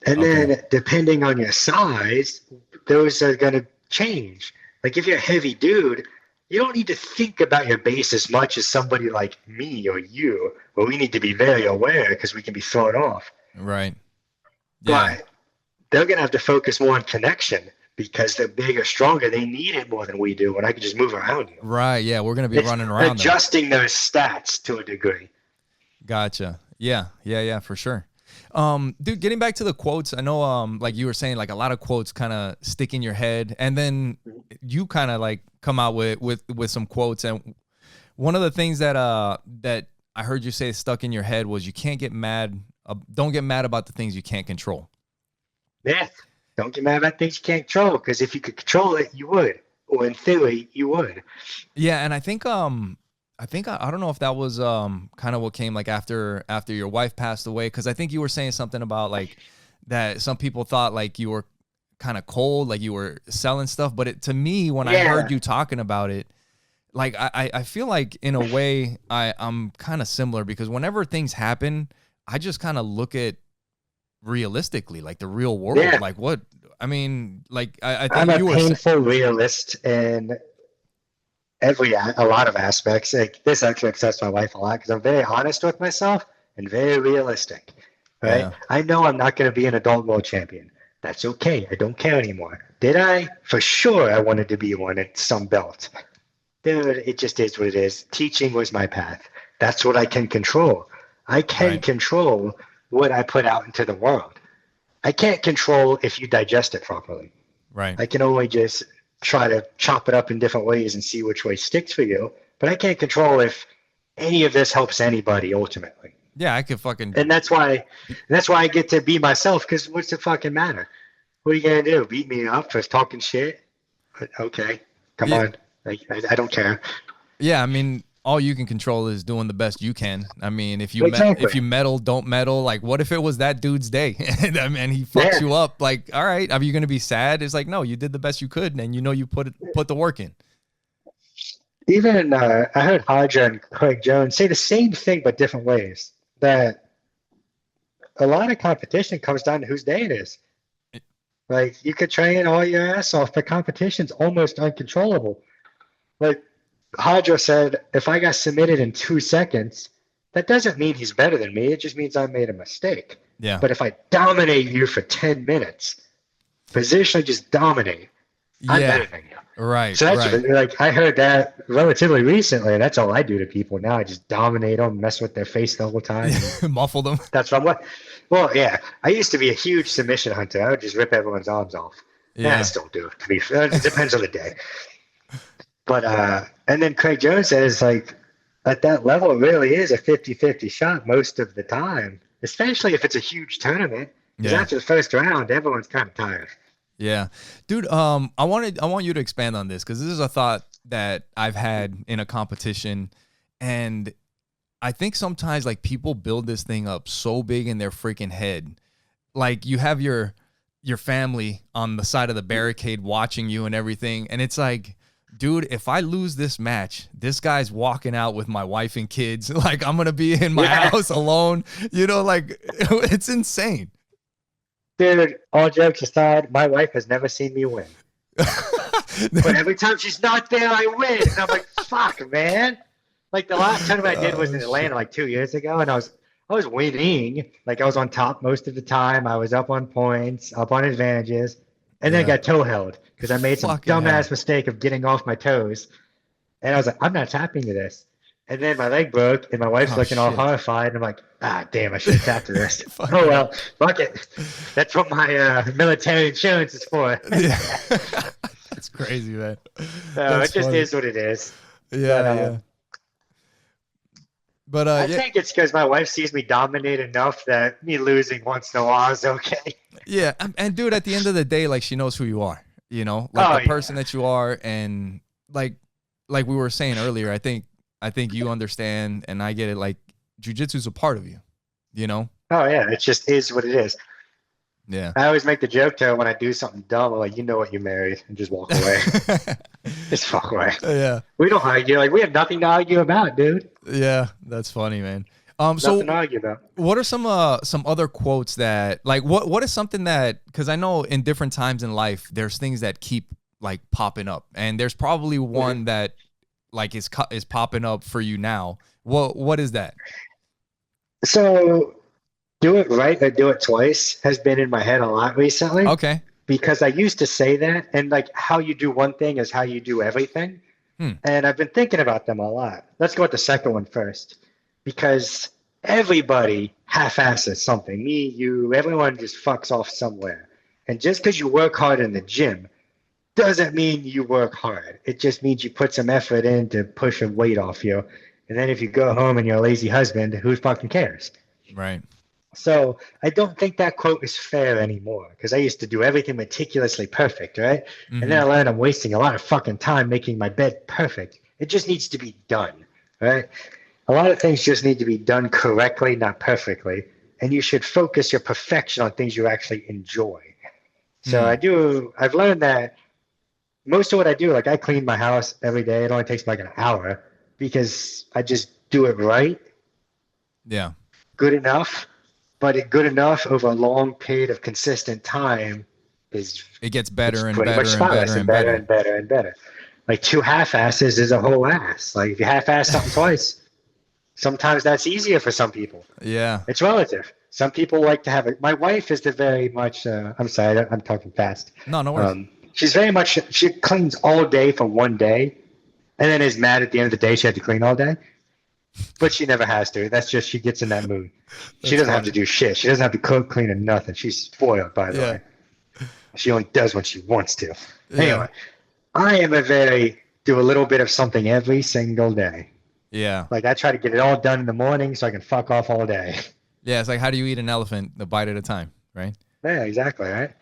And Okay. then depending on your size, those are going to change. Like if you're a heavy dude, you don't need to think about your base as much as somebody like me or you, where we need to be very aware because we can be thrown off. Right. Yeah. But they're going to have to focus more on connection because they're bigger, stronger. They need it more than we do, and I can just move around you. Right. Yeah. We're going to be It's running around them. adjusting those stats to a degree. Gotcha. Yeah. Yeah. Yeah, for sure. Dude, getting back to the quotes, I know, like you were saying, like a lot of quotes kind of stick in your head, and then you kind of like come out with some quotes. And one of the things that that I heard you say stuck in your head was you can't get mad. Don't get mad about the things you can't control. Yeah. Don't get mad about things you can't control, because if you could control it, you would. Or in theory, you would. Yeah, and I think I don't know if that was kind of what came like after your wife passed away, because I think you were saying something about like that some people thought like you were kind of cold, like you were selling stuff, but to me when I heard you talking about it, like I feel like in a way I'm kind of similar, because whenever things happen, I just kind of look at realistically, like the real world. Yeah. Like what I mean, like I think I'm a you were painful realist in a lot of aspects. Like, this actually upsets my wife a lot, because I'm very honest with myself and very realistic. Right? yeah, I know I'm not going to be an adult world champion. That's okay. I don't care anymore. Did I? For sure, I wanted to be one at some belt. Dude, it just is what it is. Teaching was my path. That's what I can control. I can right, control what I put out into the world. I can't control if you digest it properly. right. I can only just try to chop it up in different ways and see which way sticks for you. But I can't control if any of this helps anybody ultimately. Yeah, I could fucking And that's why I get to be myself, because what's the fucking matter? What are you gonna do? Beat me up for talking shit? Okay, come yeah, on. I don't care. yeah. I mean, all you can control is doing the best you can. I mean, if you Exactly. if you meddle, don't meddle. Like, what if it was that dude's day and he fucks you up? Like, all right, are you gonna be sad? It's like, no, you did the best you could, and you know you put the work in. Even I heard Hodger and Craig Jones say the same thing but different ways. That a lot of competition comes down to whose day it is. Like, you could train all your ass off, but competition's almost uncontrollable. Like Hodger said, if I got submitted in 2 seconds, that doesn't mean he's better than me. It just means I made a mistake. Yeah, But if I dominate you for 10 minutes, positionally just dominate, I'm better than you. right, So that's right. like, I heard that relatively recently, and that's all I do to people now. I just dominate them, mess with their face the whole time. Muffle them. That's what I'm like. Well, yeah, I used to be a huge submission hunter. I would just rip everyone's arms off. Yeah, I Yeah, still do, to be fair. It depends on the day. But and then Craig Jones says, like, at that level, it really is a 50-50 shot most of the time, especially if it's a huge tournament. Because yeah. after the first round, everyone's kind of tired. Yeah. Dude, I want you to expand on this, because this is a thought that I've had in a competition, and I think sometimes like people build this thing up so big in their freaking head. Like, you have your family on the side of the barricade watching you and everything, and it's like, dude, if I lose this match, this guy's walking out with my wife and kids. Like, I'm going to be in my house alone. You know, like, it's insane. Dude, all jokes aside, my wife has never seen me win. But every time she's not there, I win. And I'm like, fuck, man. Like, the last tournament I did was in Atlanta like 2 years ago, and I was winning. Like, I was on top most of the time. I was up on points, up on advantages, and then I got toe held because I made some dumbass mistake of getting off my toes. And I was like, I'm not tapping to this. And then my leg broke, and my wife's looking all horrified. And I'm like, damn, I should have tapped to this. Oh, well, fuck it. That's what my military insurance is for. That's crazy, man. It just is what it is. Yeah, But I think it's because my wife sees me dominate enough that me losing once in a while is okay. Yeah, and dude, at the end of the day, like, she knows who you are, you know, like the person that you are, and like we were saying earlier, I think you understand, and I get it. Like, jiu-jitsu is a part of you, you know. Oh yeah, it just is what it is. Yeah. I always make the joke to her when I do something dumb, I'm like, you know what, you married, and just walk away. Just fuck away. Yeah. We don't argue. Like, we have nothing to argue about, dude. Yeah, that's funny, man. Nothing to argue about. What are some other quotes that, like, what is something that, because I know in different times in life, there's things that keep like popping up, and there's probably one that like is popping up for you now. What is that? So, do it right or do it twice has been in my head a lot recently. Okay. Because I used to say that, and like, how you do one thing is how you do everything. And I've been thinking about them a lot. Let's go with the second one first, because Everybody half-asses something. Me, you, everyone just fucks off somewhere. And just because you work hard in the gym doesn't mean you work hard. It just means you put some effort in to push a weight off you. And then if you go home and you're a lazy husband, who fucking cares? Right. So I don't think that quote is fair anymore because I used to do everything meticulously perfect, right? And then I learned I'm wasting a lot of fucking time making my bed perfect. It just needs to be done, right? A lot of things just need to be done correctly, not perfectly. And you should focus your perfection on things you actually enjoy. So I've learned that most of what I do, like I clean my house every day. It only takes like an hour because I just do it right. Yeah. Good enough. But good enough over a long period of consistent time it gets better and pretty better much and spotless better and better and better and better. Like 2 half-asses is a whole ass. Like if you half-ass something twice, sometimes that's easier for some people. Yeah. It's relative. Some people like to have it. My wife is the very much. I'm sorry, I'm talking fast. No, no worries. She's very much. She cleans all day for one day, and then is mad at the end of the day she had to clean all day. But she never has to. That's just she gets in that mood. She doesn't have to do shit. She doesn't have to cook, clean, or nothing. She's spoiled, by the way. She only does when she wants to. Yeah. Anyway, I am do a little bit of something every single day. Yeah. Like I try to get it all done in the morning so I can fuck off all day. Yeah. It's like, how do you eat an elephant a bite at a time? Right. Yeah, exactly. Right.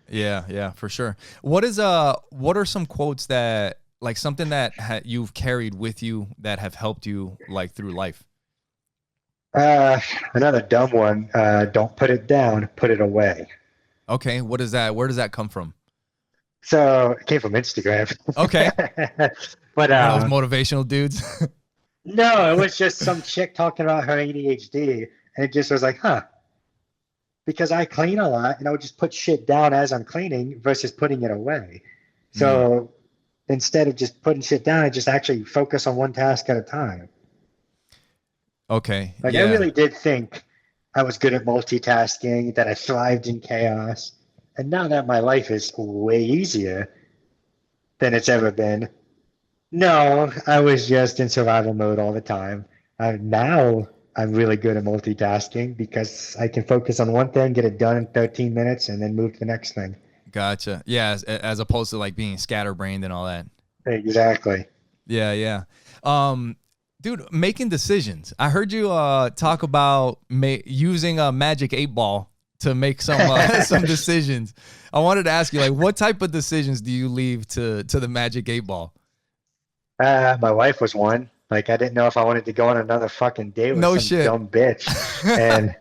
Yeah. Yeah, for sure. What are some quotes that, like something that you've carried with you that have helped you like through life? Another dumb one. Don't put it down, put it away. Okay. What is that? Where does that come from? So it came from Instagram. Okay. But one of those motivational dudes. No, it was just some chick talking about her ADHD, and it just was like, huh. Because I clean a lot, and I would just put shit down as I'm cleaning versus putting it away. So instead of just putting shit down, I just actually focus on one task at a time. Okay. Like I really did think I was good at multitasking, that I thrived in chaos. And now that my life is way easier than it's ever been, no, I was just in survival mode all the time. Now I'm really good at multitasking because I can focus on one thing, get it done in 13 minutes, and then move to the next thing. Gotcha. Yeah, as opposed to like being scatterbrained and all that. Exactly. Yeah, yeah. Dude, making decisions. I heard you talk about using a magic 8-ball to make some some decisions. I wanted to ask you, like, what type of decisions do you leave to the magic 8-ball? My wife was one. Like, I didn't know if I wanted to go on another fucking date with some dumb bitch. And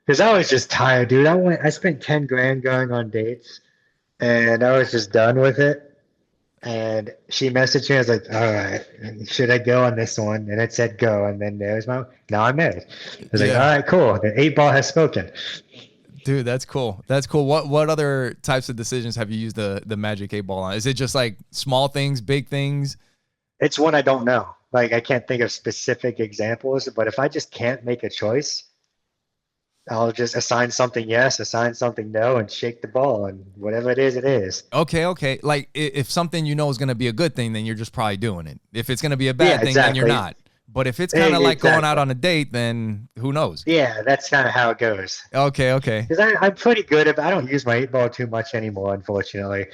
because I was just tired, dude. I spent 10 grand going on dates, and I was just done with it. And she messaged me. I was like, all right, should I go on this one? And it said go. And then now I'm married. I was like, all right, cool. The 8-ball has spoken. Dude, that's cool. That's cool. What other types of decisions have you used the magic 8-ball on? Is it just like small things, big things? It's one I don't know. Like, I can't think of specific examples, but if I just can't make a choice, I'll just assign something yes, assign something no, and shake the ball, and whatever it is, it is. Okay. Like, if something you know is going to be a good thing, then you're just probably doing it. If it's going to be a bad thing, then you're not. But if it's kind of like going out on a date, then who knows? Yeah, that's kind of how it goes. Okay. Because I'm pretty good at. I don't use my 8-ball too much anymore, unfortunately,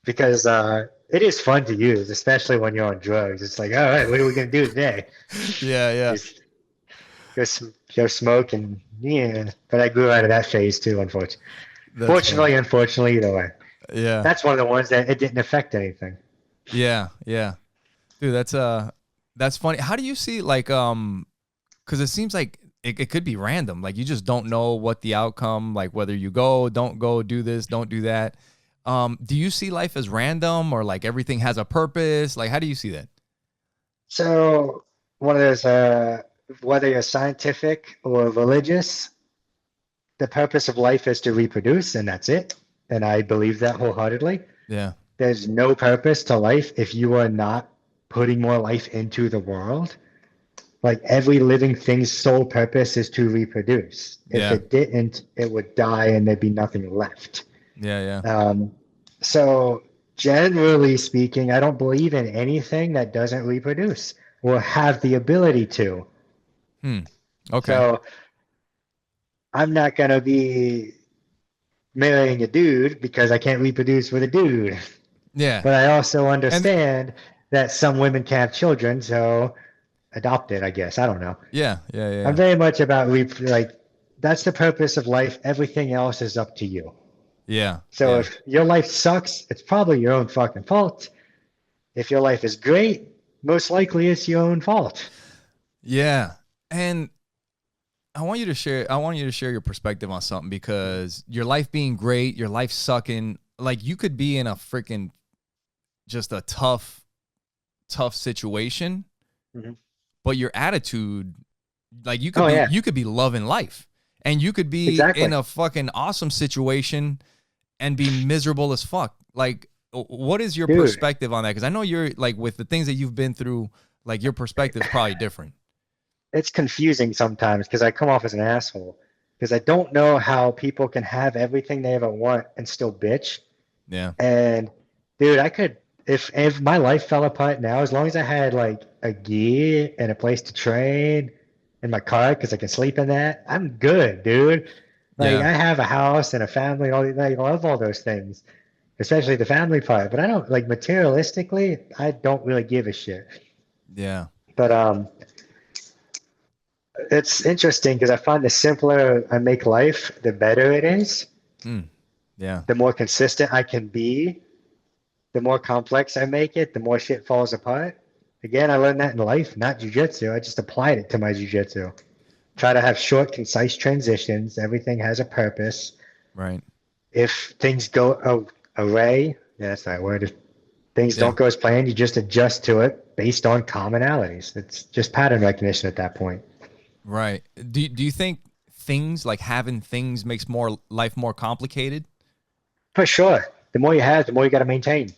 because it is fun to use, especially when you're on drugs. It's like, all right, what are we gonna do today? Yeah. Just go smoke and But I grew out of that phase too, unfortunately. Unfortunately, either way. Yeah. That's one of the ones that it didn't affect anything. Yeah. Dude, that's funny. How do you see, like, because it seems like it could be random. Like, you just don't know what the outcome, like whether you go, don't go, do this, don't do that. Do you see life as random, or like everything has a purpose? Like, how do you see that? So one of those, whether you're scientific or religious, the purpose of life is to reproduce, and that's it. And I believe that wholeheartedly. Yeah. There's no purpose to life if you are not putting more life into the world. Like, every living thing's sole purpose is to reproduce. If it didn't, it would die and there'd be nothing left. Yeah. So generally speaking, I don't believe in anything that doesn't reproduce or have the ability to. Okay. So I'm not gonna be marrying a dude because I can't reproduce with a dude. Yeah. But I also And understand that some women can't have children, so adopt it, I guess. I don't know. yeah, yeah, I'm yeah. very much about like that's the purpose of life. Everything else is up to you. Yeah. So Yeah. if your life sucks, it's probably your own fucking fault. If your life is great, most likely it's your own fault. Yeah. And I want you to share your perspective on something because your life being great, your life sucking, like you could be in a freaking just a tough situation, Mhm. but your attitude, like Oh yeah, you could be loving life. And you could be in exactly, a fucking awesome situation and be miserable as fuck. Like what is your dude. perspective on that? Because I know you're like with the things that you've been through, like your perspective is probably different. It's confusing sometimes because I come off as an asshole because I don't know how people can have everything they ever want and still bitch. Yeah. And dude, I could if my life fell apart now, as long as I had like a gi and a place to train in my car because I can sleep in that, I'm good, dude. Like Yeah. I have a house and a family, all like, I love all those things, especially the family part. But I don't like materialistically, I don't really give a shit. Yeah. But it's interesting because I find the simpler I make life, the better it is. Mm. Yeah. The more consistent I can be, the more complex I make it, the more shit falls apart. Again, I learned that in life, not jujitsu. I just applied it to my jujitsu. Try to have short, concise transitions. Everything has a purpose. Right. If things go away, yeah, that's the right word. If things Yeah. don't go as planned, you just adjust to it based on commonalities. It's just pattern recognition at that point. Right. Do you think things like having things makes more life more complicated? For sure. The more you have, the more you got to maintain.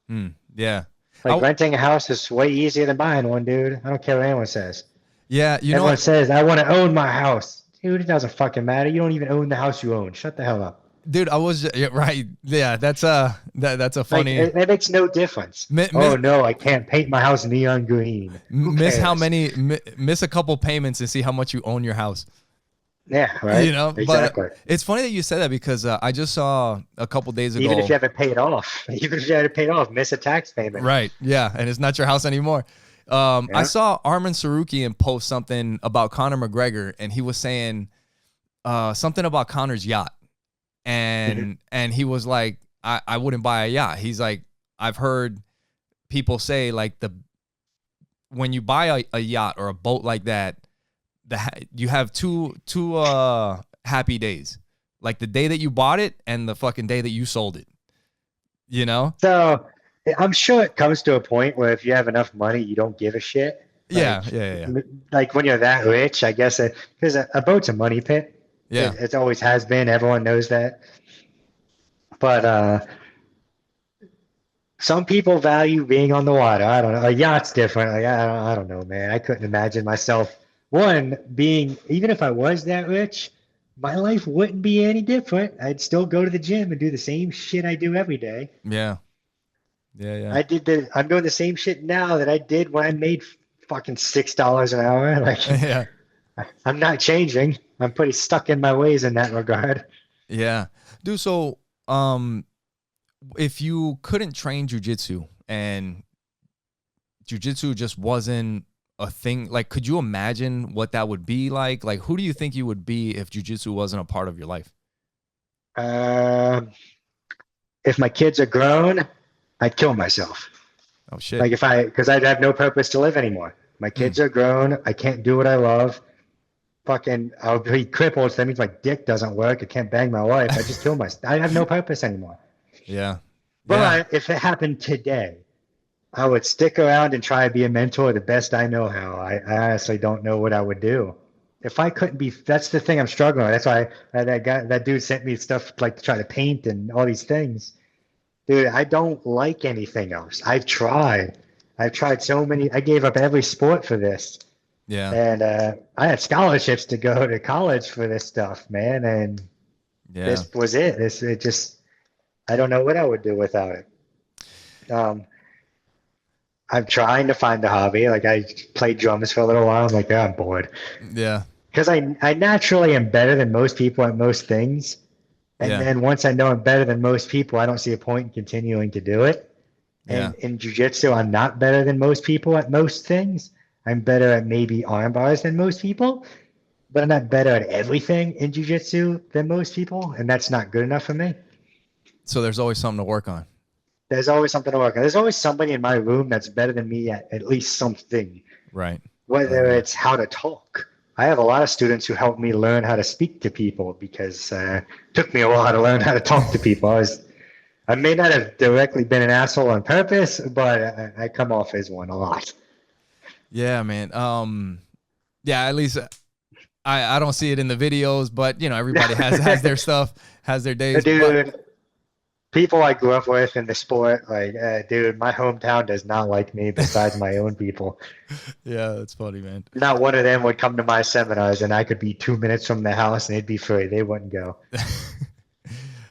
Hmm. Yeah. Like I renting a house is way easier than buying one, dude. I don't care what anyone says. yeah, you know Everyone what? says, I want to own my house. Dude, it doesn't fucking matter. You don't even own the house you own. Shut the hell up. Dude, I was yeah, right. Yeah, that's a Like, funny it makes no difference. miss Oh, no, I can't paint my house neon green. Who miss how cares? many miss a couple payments and see how much you own your house. Yeah, You right? know, but Exactly. it's funny that you said that because I just saw a couple days Even if you ago. haven't paid off, even if you haven't paid off, miss a tax payment. Right. Yeah. And it's not your house anymore. I Yeah. saw Armin Sarukian post something about Conor McGregor, and he was saying something about Conor's yacht. Mhm. And he was like, I wouldn't buy a yacht. He's like, I've heard people say like when you buy a yacht or a boat like that, you have two happy days. Like the day that you bought it and the fucking day that you sold it. You know? So I'm sure it comes to a point where if you have enough money, you don't give a shit. Yeah, yeah, yeah. Like when you're that rich, I guess, because a boat's a money pit. Yeah. It always has been. Everyone knows that. But some people value being on the water. I don't know. A yacht's different. Like I don't know, man. I couldn't imagine myself one being even if I was that rich, my life wouldn't be any different. I'd still go to the gym and do the same shit I do every day. Yeah. Yeah, yeah. I'm doing the same shit now that I did when I made fucking $6 an hour. Like Yeah. I'm not changing. I'm pretty stuck in my ways in that regard. Yeah. Dude, so um if you couldn't train jujitsu and jujitsu just wasn't a thing, like could you imagine what that would be like? Like who do you think you would be if jujitsu wasn't a part of your life? Um, if my kids are grown, I'd kill myself. Oh shit. Like because I'd have no purpose to live anymore. My Mm. kids are grown. I can't do what I love. Fucking, I'll be crippled. So that means my dick doesn't work. I can't bang my wife. I just kill myself. I have no purpose anymore. Yeah. Yeah. But if it happened today, I would stick around and try to be a mentor the best I know how. I honestly don't know what I would do. If I couldn't be, that's the thing I'm struggling with. That's why that dude sent me stuff like to try to paint and all these things. Dude, I don't like anything else. I've tried. I've tried so many. I gave up every sport for this. Yeah. And I had scholarships to go to college for this stuff, man. And Yeah. this was it. It just, I don't know what I would do without it. Um, I'm trying to find a hobby. Like I played drums for a little while. I'm like, I'm bored. Yeah. because I naturally am better than most people at most things. And Yeah. then once I know I'm better than most people, I don't see a point in continuing to do it. Yeah. And in jiu-jitsu, I'm not better than most people at most things. I'm better at maybe arm bars than most people, but I'm not better at everything in jiu-jitsu than most people, and that's not good enough for me. So there's always something to work on. There's always something to work on. There's always somebody in my room that's better than me at least something, Right. whether Right. it's how to talk. I have a lot of students who helped me learn how to speak to people because it took me a while to learn how to talk to people. I may not have directly been an asshole on purpose, but I come off as one a lot. Yeah, man. Yeah, at least I don't see it in the videos, but you know, everybody has their stuff, has their days. But Dude, people I grew up with in the sport, like, dude, my hometown does not like me besides my own people. yeah, that's funny, man. Not one of them would come to my seminars, and I could be 2 minutes from the house and they'd be free. They wouldn't go.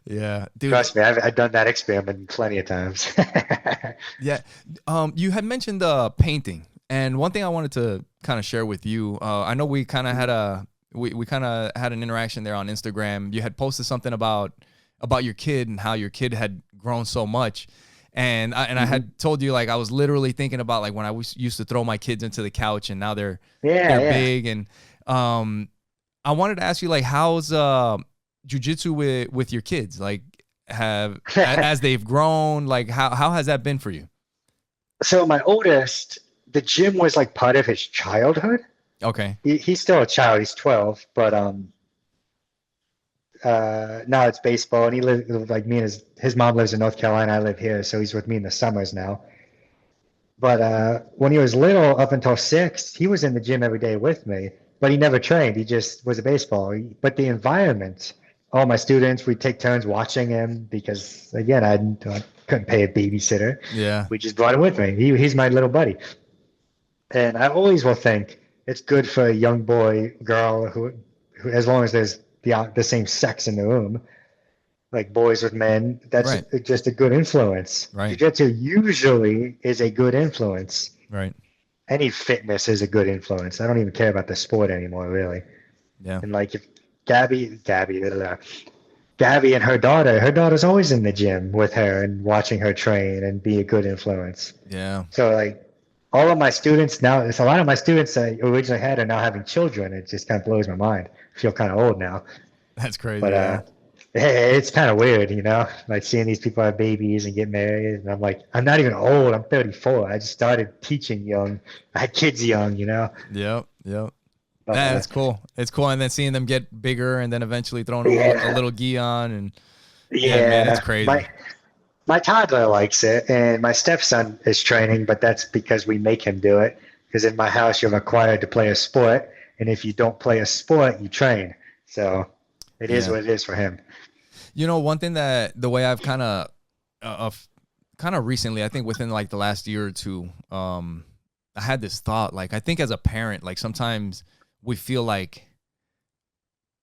Yeah, dude. Trust me, I've done that experiment plenty of times. Yeah. You had mentioned painting, and one thing I wanted to kind of share with you. I know we kind of had we kind of had an interaction there on Instagram. You had posted something about your kid and how your kid had grown so much. And I had told you, like, I was literally thinking about, like, when I used to throw my kids into the couch and now they're Yeah, yeah. big. And I wanted to ask you, like, how's jujitsu with your kids? Like, as they've grown, like, how has that been for you? So my oldest, the gym was like part of his childhood. Okay. He's still a child. He's 12, but now it's baseball, and he lives like me, and his mom lives in North Carolina. I live here, so he's with me in the summers now. But when he was little, up until 6, he was in the gym every day with me, but he never trained. He just was a baseball. But the environment, all my students, we take turns watching him because, again, I couldn't pay a babysitter. Yeah. We just brought him with me. He's my little buddy. And I always will think it's good for a young boy, girl, who as long as there's the same sex in the room, like boys with men, that's Right. just a good influence. Right. Jiu-jitsu usually is a good influence. Right. Any fitness is a good influence. I don't even care about the sport anymore, really. Yeah. And like if Gabby and her daughter's always in the gym with her and watching her train and be a good influence. Yeah. So like all of my students now, it's a lot of my students I originally had are now having children. It just kind of blows my mind. I feel kind of old now, That's crazy. but Yeah. it's kind of weird, like seeing these people have babies and get married. And I'm like, I'm not even old. I'm 34. I just started teaching young. I had kids young. Yep. Yep. But, Yeah, it's cool. It's cool, and then seeing them get bigger, and then eventually throwing a little gi on, and yeah, man, it's crazy. My toddler likes it, and my stepson is training, but that's because we make him do it. Because in my house, you're required to play a sport, and if you don't play a sport, you train. So it is what it is for him. You know, one thing that the way I've kind of recently, I think within like the last year or two, I had this thought. Like, I think as a parent, like sometimes we feel like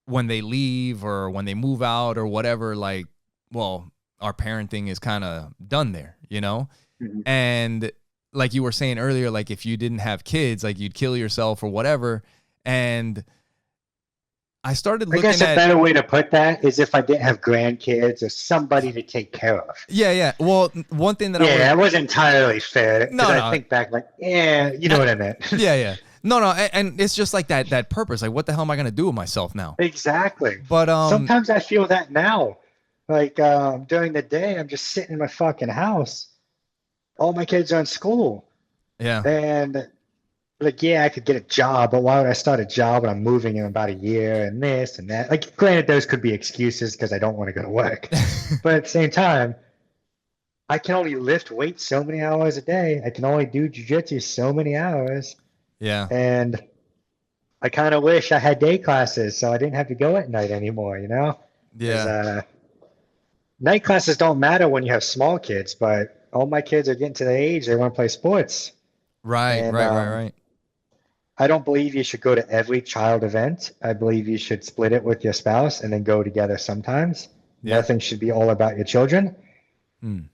when they leave or when they move out or whatever, like, well, our parenting is kind of done there, Mm-hmm. And like you were saying earlier, like if you didn't have kids, like you'd kill yourself or whatever. And I started looking I guess a better way to put that is if I didn't have grandkids or somebody to take care of. Yeah. Well, one thing that that wasn't entirely fair. No. I think back like, you know what I meant. Yeah. No, and it's just like that purpose. Like, what the hell am I gonna do with myself now? Exactly. But sometimes I feel that now. Like during the day, I'm just sitting in my fucking house. All my kids are in school. Yeah. And like, I could get a job, but why would I start a job when I'm moving in about a year and this and that? Like, granted, those could be excuses because I don't want to go to work. But at the same time, I can only lift weights so many hours a day. I can only do jiu-jitsu so many hours. Yeah. And I kind of wish I had day classes so I didn't have to go at night anymore, Yeah. Night classes don't matter when you have small kids, but all my kids are getting to the age they want to play sports. Right. I don't believe you should go to every child event. I believe you should split it with your spouse and then go together sometimes. Yeah. Nothing should be all about your children.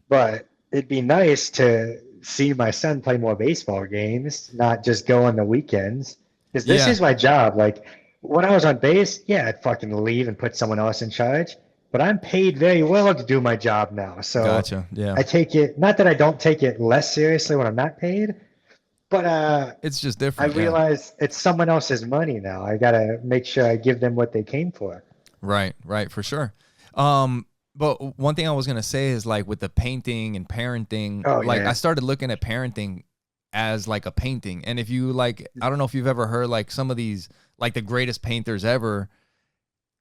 But it'd be nice to see my son play more baseball games, not just go on the weekends. Because this is my job. Like when I was on base, yeah, I'd fucking leave and put someone else in charge. But I'm paid very well to do my job now. So Gotcha. Yeah. I take it, not that I don't take it less seriously when I'm not paid, but It's just I different. Yeah. realize it's someone else's money now. I gotta make sure I give them what they came for. Right. Right. For sure. But one thing I was gonna say is like with the painting and parenting, Oh like I yeah. started looking at parenting as like a painting. And if you like, I don't know if you've ever heard like some of these like the greatest painters ever,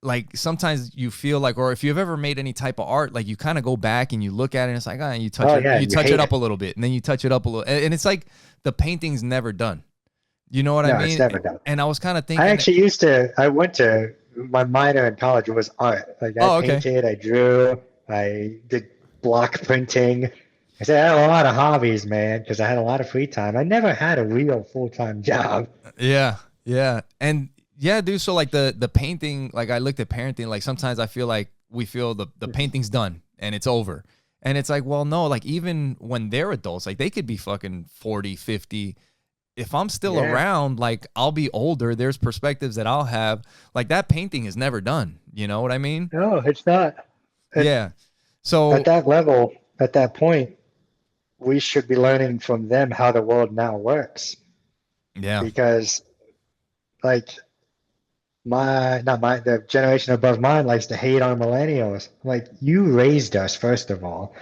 like sometimes you feel like, or if you've ever made any type of art, like you kind of go back and you look at it and it's like, ah, Oh yeah, you and you touch it hate up it. a little bit and then you touch it up a little. And it's like the painting's never done. You know what I No, it's mean? never done. And I was kind of I thinking, actually used to, I went to, my minor in college was art. Like I oh, okay. painted, I drew, I did block printing. I said I had a lot of hobbies, man, because I had a lot of free time. I never had a real full-time job. Yeah. Yeah. And yeah, dude. So like the painting, like I looked at parenting, like sometimes I feel like we feel the painting's done and it's over. And it's like, well, no, like even when they're adults, like they could be fucking 40, 50. If I'm still Yeah. around, like I'll be older. There's perspectives that I'll have. Like that painting is never done. You know what I mean? No, it's not. At, Yeah. at So that level, at that point, we should be learning from them how the world now works. yeah. Because like not my the generation above mine likes to hate on millennials. Like you raised us, first of all.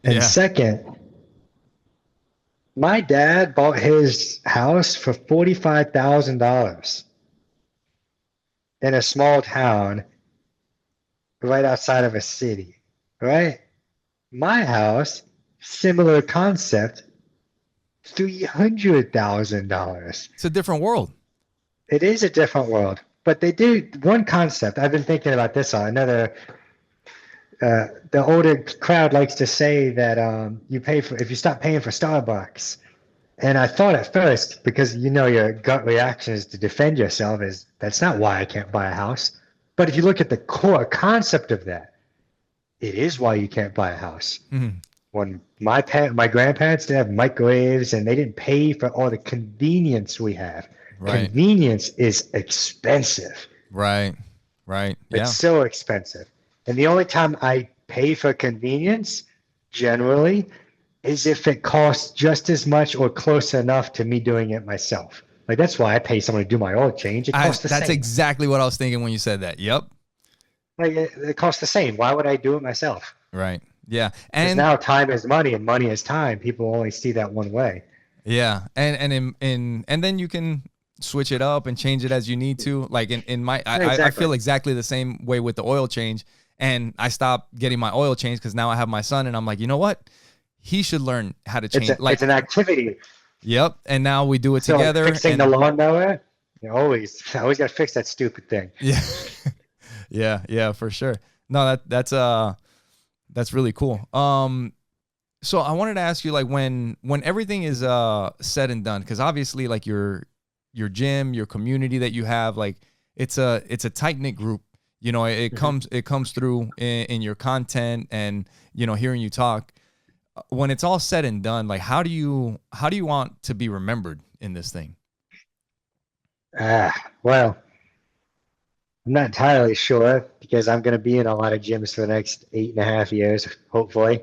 And Yeah. second, my dad bought his house for $45,000 in a small town right outside of a city, right? My house, similar concept, $300,000. It's a different world. It is a different world, but they do one concept. I've been thinking about this on another. The older crowd likes to say that you pay for if you stop paying for Starbucks. And I thought at first, because you know your gut reaction is to defend yourself, is that's not why I can't buy a house. But if you look at the core concept of that, it is why you can't buy a house. Mhm. When my grandparents didn't have microwaves and they didn't pay for all the convenience we have. Right. Convenience is expensive. Right. Right. It's Yeah. so expensive. And the only time I pay for convenience, generally, is if it costs just as much or close enough to me doing it myself. Like that's why I pay someone to do my oil change. It costs the That's same. exactly what I was thinking when you said that. Yep. Like it costs the same. Why would I do it myself? Right. Yeah. Because And now time is money and money is time. People only see that one way. yeah. And then you can switch it up and change it as you need to. Like in my I Exactly. feel exactly the same way with the oil change. And I stopped getting my oil change because now I have my son and I'm like, you know what? He should learn how to change. It's Like, an activity. yep. And now we do it So like together. fixing the And lawnmower, I always gotta fix that stupid thing. yeah. Yeah, yeah, for sure. No, that's really cool. So I wanted to ask you like when everything is said and done, because obviously like your gym, your community that you have, like it's a tight knit group. You know, it comes through in your content and you know hearing you talk. When it's all said and done, like how do you want to be remembered in this thing? Well, I'm not entirely sure because I'm going to be in a lot of gyms for the next 8.5 years, hopefully.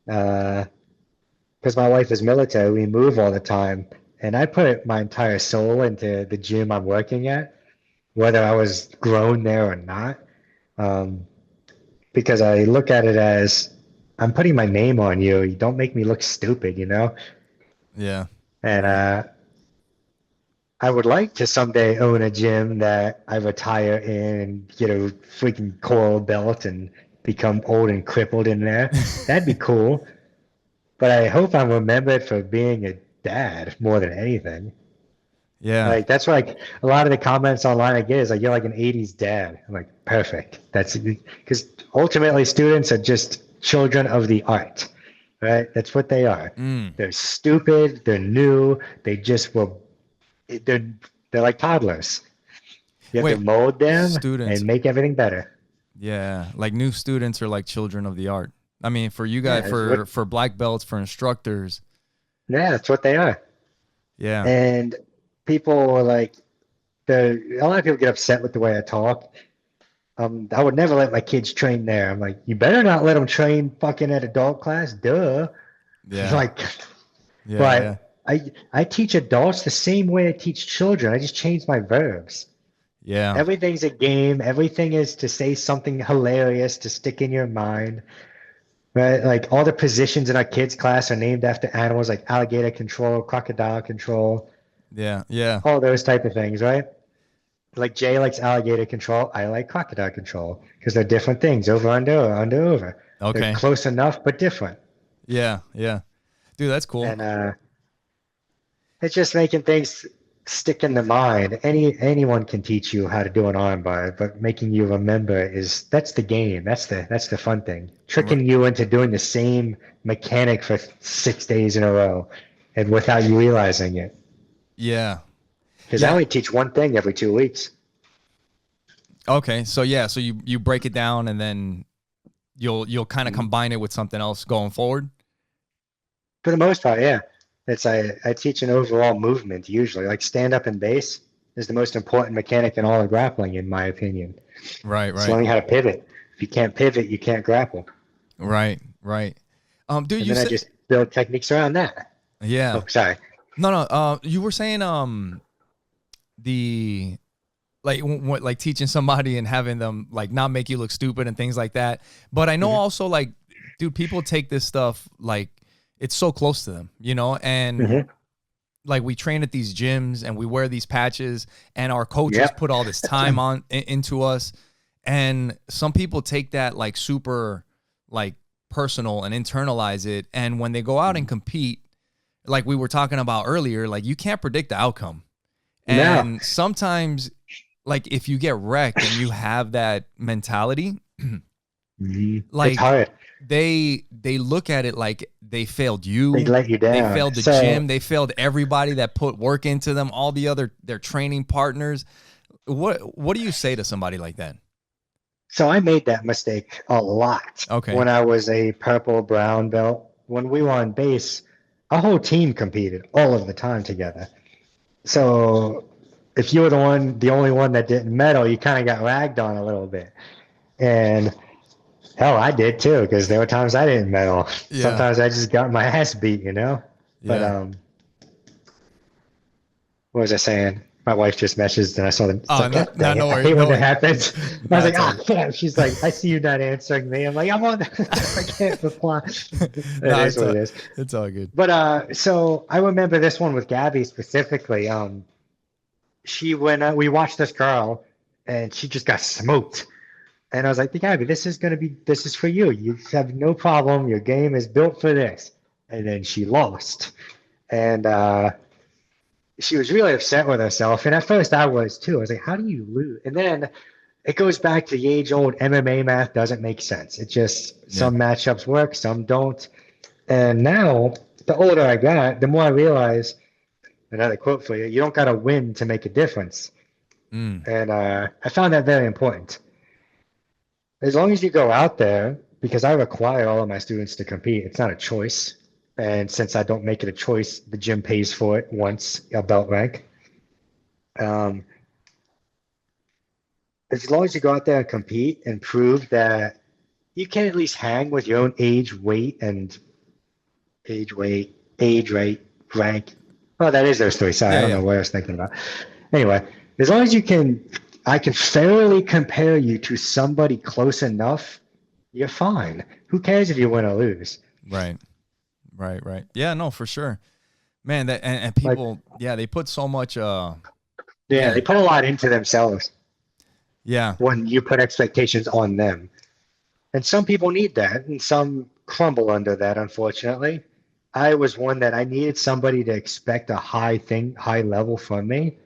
Because my wife is military, we move all the time. And I put my entire soul into the gym I'm working at, whether I was grown there or not. Um, because I look at it as I'm putting my name on you. You don't make me look stupid, you know? Yeah. And Right. I would like to someday own a gym that I retire in and get a freaking coral belt and become old and crippled in there. That'd be cool. But I hope I'm remembered for being a dad more than anything. Yeah. Like that's like a lot of the comments online I get is like you're like an 80s dad. I'm like, perfect. That's because ultimately students are just children of the art, right? That's what they are. Mm. They're stupid, they're new, they're they're like toddlers. You have to Wait, mold them students. and make everything better. Yeah, like new students are like children of the art. I mean, for you Yeah, guys, that's what for black belts, for instructors. yeah, that's what they are. Yeah. And people are like A lot of people get upset with the way I talk. I would never let my kids train there. I'm like, you better not let them train fucking at adult class, duh. Yeah. Like, Yeah. Yeah. but I teach adults the same way I teach children. I just change my verbs. Yeah. Everything's a game. Everything is to say something hilarious to stick in your mind, right? Like all the positions in our kids' class are named after animals like alligator control, crocodile control, Yeah. Yeah. all those type of things, right? Like Jay likes alligator control. I like crocodile control because they're different things, over, under, or under, over. They're Okay. close enough, but different. Yeah. Yeah. Dude, that's cool. And it's just making things stick in the mind. Anyone can teach you how to do an armbar, but making you remember that's the game. That's the fun thing. R- Tricking you into doing the same mechanic for 6 days in a row, and without you realizing it. Yeah. Because I Yeah. only teach one thing every 2 weeks. Okay. So yeah, so you break it down and then you'll kind of combine it with something else going forward. For the most part, yeah. I teach an overall movement usually. Like stand up and base is the most important mechanic in all of grappling, in my opinion. Right, It's right. learning how to pivot. If you can't pivot, you can't grapple. Right, right. Dude, And you then I said just build techniques around that. yeah. Oh, sorry. No, no. You were saying the like like teaching somebody and having them like not make you look stupid and things like that. But I know Hmm. also like, dude, people take this stuff like it's so close to them, you know, and Hmm. like we train at these gyms and we wear these patches and our coaches Yep. put all this time into us, and some people take that like super like personal and internalize it, and when they go out and compete, like we were talking about earlier, like you can't predict the outcome. No. And sometimes like if you get wrecked and you have that mentality, It's like hard. they look at it like they failed They you, let you they down. failed the So gym, they failed everybody that put work into them, all the other their training partners. What do you say to somebody like that? so I made that mistake a lot Okay. when I was a purple brown belt. When we were on base, our whole team competed all of the time together. So if you were the only one that didn't medal, you kind of got ragged on a little bit. And hell, I did too, because there were times I didn't medal. Yeah. Sometimes I just got my ass beat, you know? But Yeah. what was I saying? My wife just messaged and I saw them. It's Oh, like, no, God no, dang no it. I worries. hate when No that worries. happens. I was No, like, it's all ah, good. damn. She's like, I see you not answering me. I'm like, I'm on. I can't reply. It No, is what it is. it's all good. But so I remember this one with Gabby specifically. She went, we watched this girl and she just got smoked. And I was like, Gabby, this is for you. You have no problem. Your game is built for this. And then she lost. And she was really upset with herself. And at first I was too. I was like, how do you lose? And then it goes back to the age old MMA math doesn't make sense. It just, Yeah. some matchups work, some don't. And now, the older I got, the more I realize, another quote for you, you don't got to win to make a difference. Mm. And I found that very important. As long as you go out there, because I require all of my students to compete, it's not a choice. And since I don't make it a choice, the gym pays for it once a belt rank. Um, as long as you go out there and compete and prove that you can at least hang with your own age, weight, rank. Oh, that is those three. Sorry, I Yeah, don't yeah. know what I was thinking about. Anyway, as long as I can fairly compare you to somebody close enough, you're fine. Who cares if you win or lose? Right. Right, right. Yeah, no, for sure. Man, that and Like, people, yeah, they put so much yeah, they man, put a lot into themselves yeah. when you put expectations on them. And some people need that, and some crumble under that, unfortunately. I was one that I needed somebody to expect a high level from me.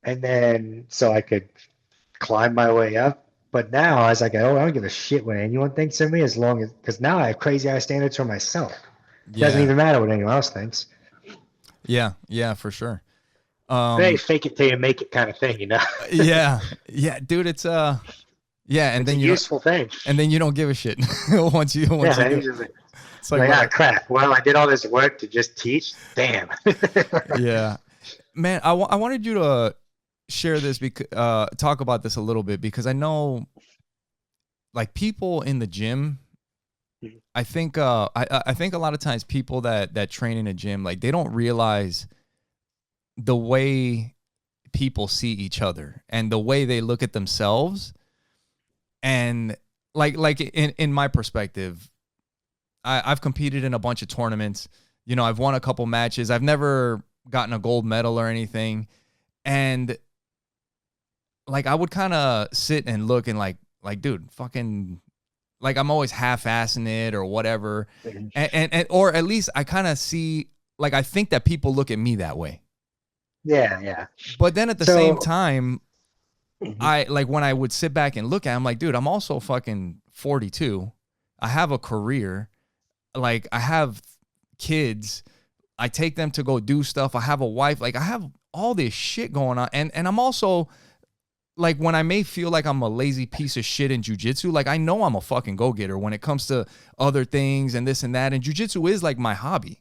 And then so I could climb my way up. But now, as I go, I don't give a shit what anyone thinks of me as long as, because now I have crazy high standards for myself. It doesn't Yeah. even matter what anyone else thinks. Yeah, yeah, for sure. Hey, Um fake it till you make it kind of thing, you know? yeah. Yeah, dude, it's yeah, and It's a then useful thing. you don't give a shit once Yeah, you do. it's just It's like like, ah, what crap. Well, I did all this work to just teach. Damn. yeah. Man, I wanted you share this because talk about this a little bit because I know like people in the gym. Mhm. I think a lot of times people that train in a gym, like they don't realize the way people see each other and the way they look at themselves. And like in my perspective, I've competed in a bunch of tournaments. You know, I've won a couple matches. I've never gotten a gold medal or anything. And like I would kind of sit and look and like dude, fucking like I'm always half-assing it or whatever. Mhm. And or at least I kind of see like I think that people look at me that way. Yeah, yeah. But then at the same So, time, mhm. I like when I would sit back and look at it, I'm like, dude, I'm also fucking 42. I have a career. Like I have kids. I take them to go do stuff. I have a wife. Like I have all this shit going on. And I'm also like when I may feel like I'm a lazy piece of shit in jujitsu, like I know I'm a fucking go-getter when it comes to other things and this and that. And jujitsu is like my hobby.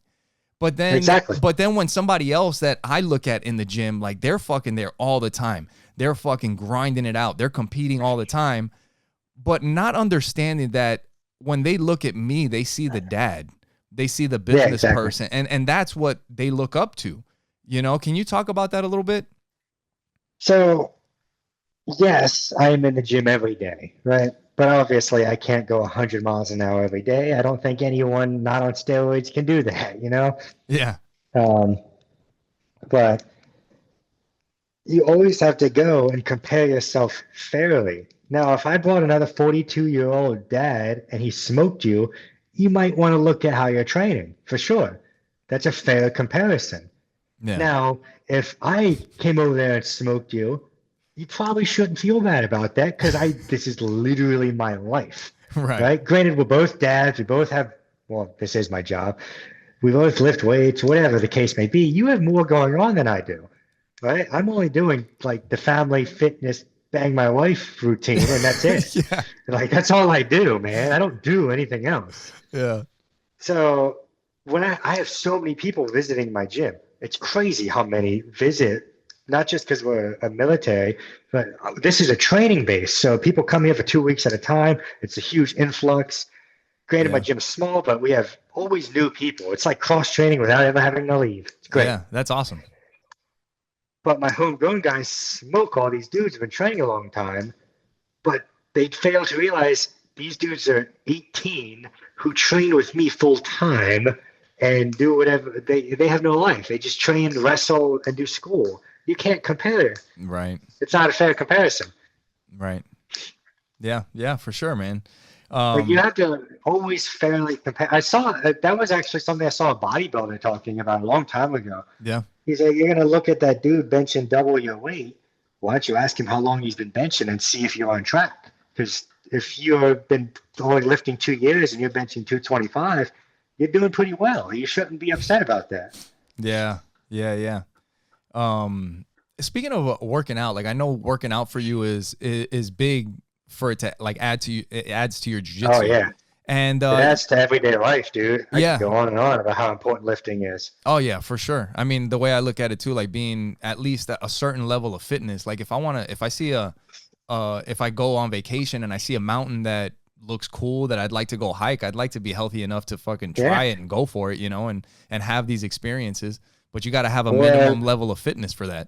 Exactly. But then when somebody else that I look at in the gym, like they're fucking there all the time. They're fucking grinding it out. They're competing all the time, but not understanding that when they look at me, they see the dad. They see the Yeah, business exactly. person and that's what they look up to. You know, can you talk about that a little bit? So, yes, I am in the gym every day, right? But obviously, I can't go 100 miles an hour every day. I don't think anyone not on steroids can do that, you know? Yeah. Um, but you always have to go and compare yourself fairly. Now, if I brought another 42-year-old dad and he smoked you, you might want to look at how you're training for sure. That's a fair comparison. Yeah. Now, if I came over there and smoked you, you probably shouldn't feel bad about that because I this is literally my life, Right. right? Granted, we're both dads. We both have, well, this is my job. We both lift weights, whatever the case may be. You have more going on than I do, right? I'm only doing like the family fitness bang my wife routine, and that's it. Yeah. Like that's all I do, man. I don't do anything else. Yeah. So when I have so many people visiting my gym, it's crazy how many visit, not just because we're a military, but this is a training base. So people come here for 2 weeks at a time. It's a huge influx. Granted, my Yeah. gym's small, but we have always new people. It's like cross training without ever having to leave. It's great. Yeah. That's awesome. But my homegrown guys smoke all these dudes who've been training a long time, but they fail to realize these dudes are 18 who train with me full time and do whatever they have no life. They just train, wrestle, and do school. You can't compare. Right. It's not a fair comparison. Right. Yeah. Yeah, for sure, man. Like you Um, have to always fairly compare. I saw that was actually something I saw a bodybuilder talking about a long time ago. yeah. He's like, you're gonna look at that dude benching double your weight. Why don't you ask him how long he's been benching and see if you're on track? Because if you've been only lifting 2 years and you're benching 225, you're doing pretty well. You shouldn't be upset about that. Yeah. Yeah. Yeah. Speaking of working out, like I know working out for you is big for it to like add to you. It adds to your Oh jujitsu. yeah, And it adds to everyday life, dude. I could yeah. go on and on about how important lifting is. Oh yeah, for sure. I mean, the way I look at it too, like being at least at a certain level of fitness. Like if I want to, if I see if I go on vacation and I see a mountain that looks cool that I'd like to go hike, I'd like to be healthy enough to fucking Yeah. try it and go for it, you know, and have these experiences. But you got to have a Or minimum level of fitness for that.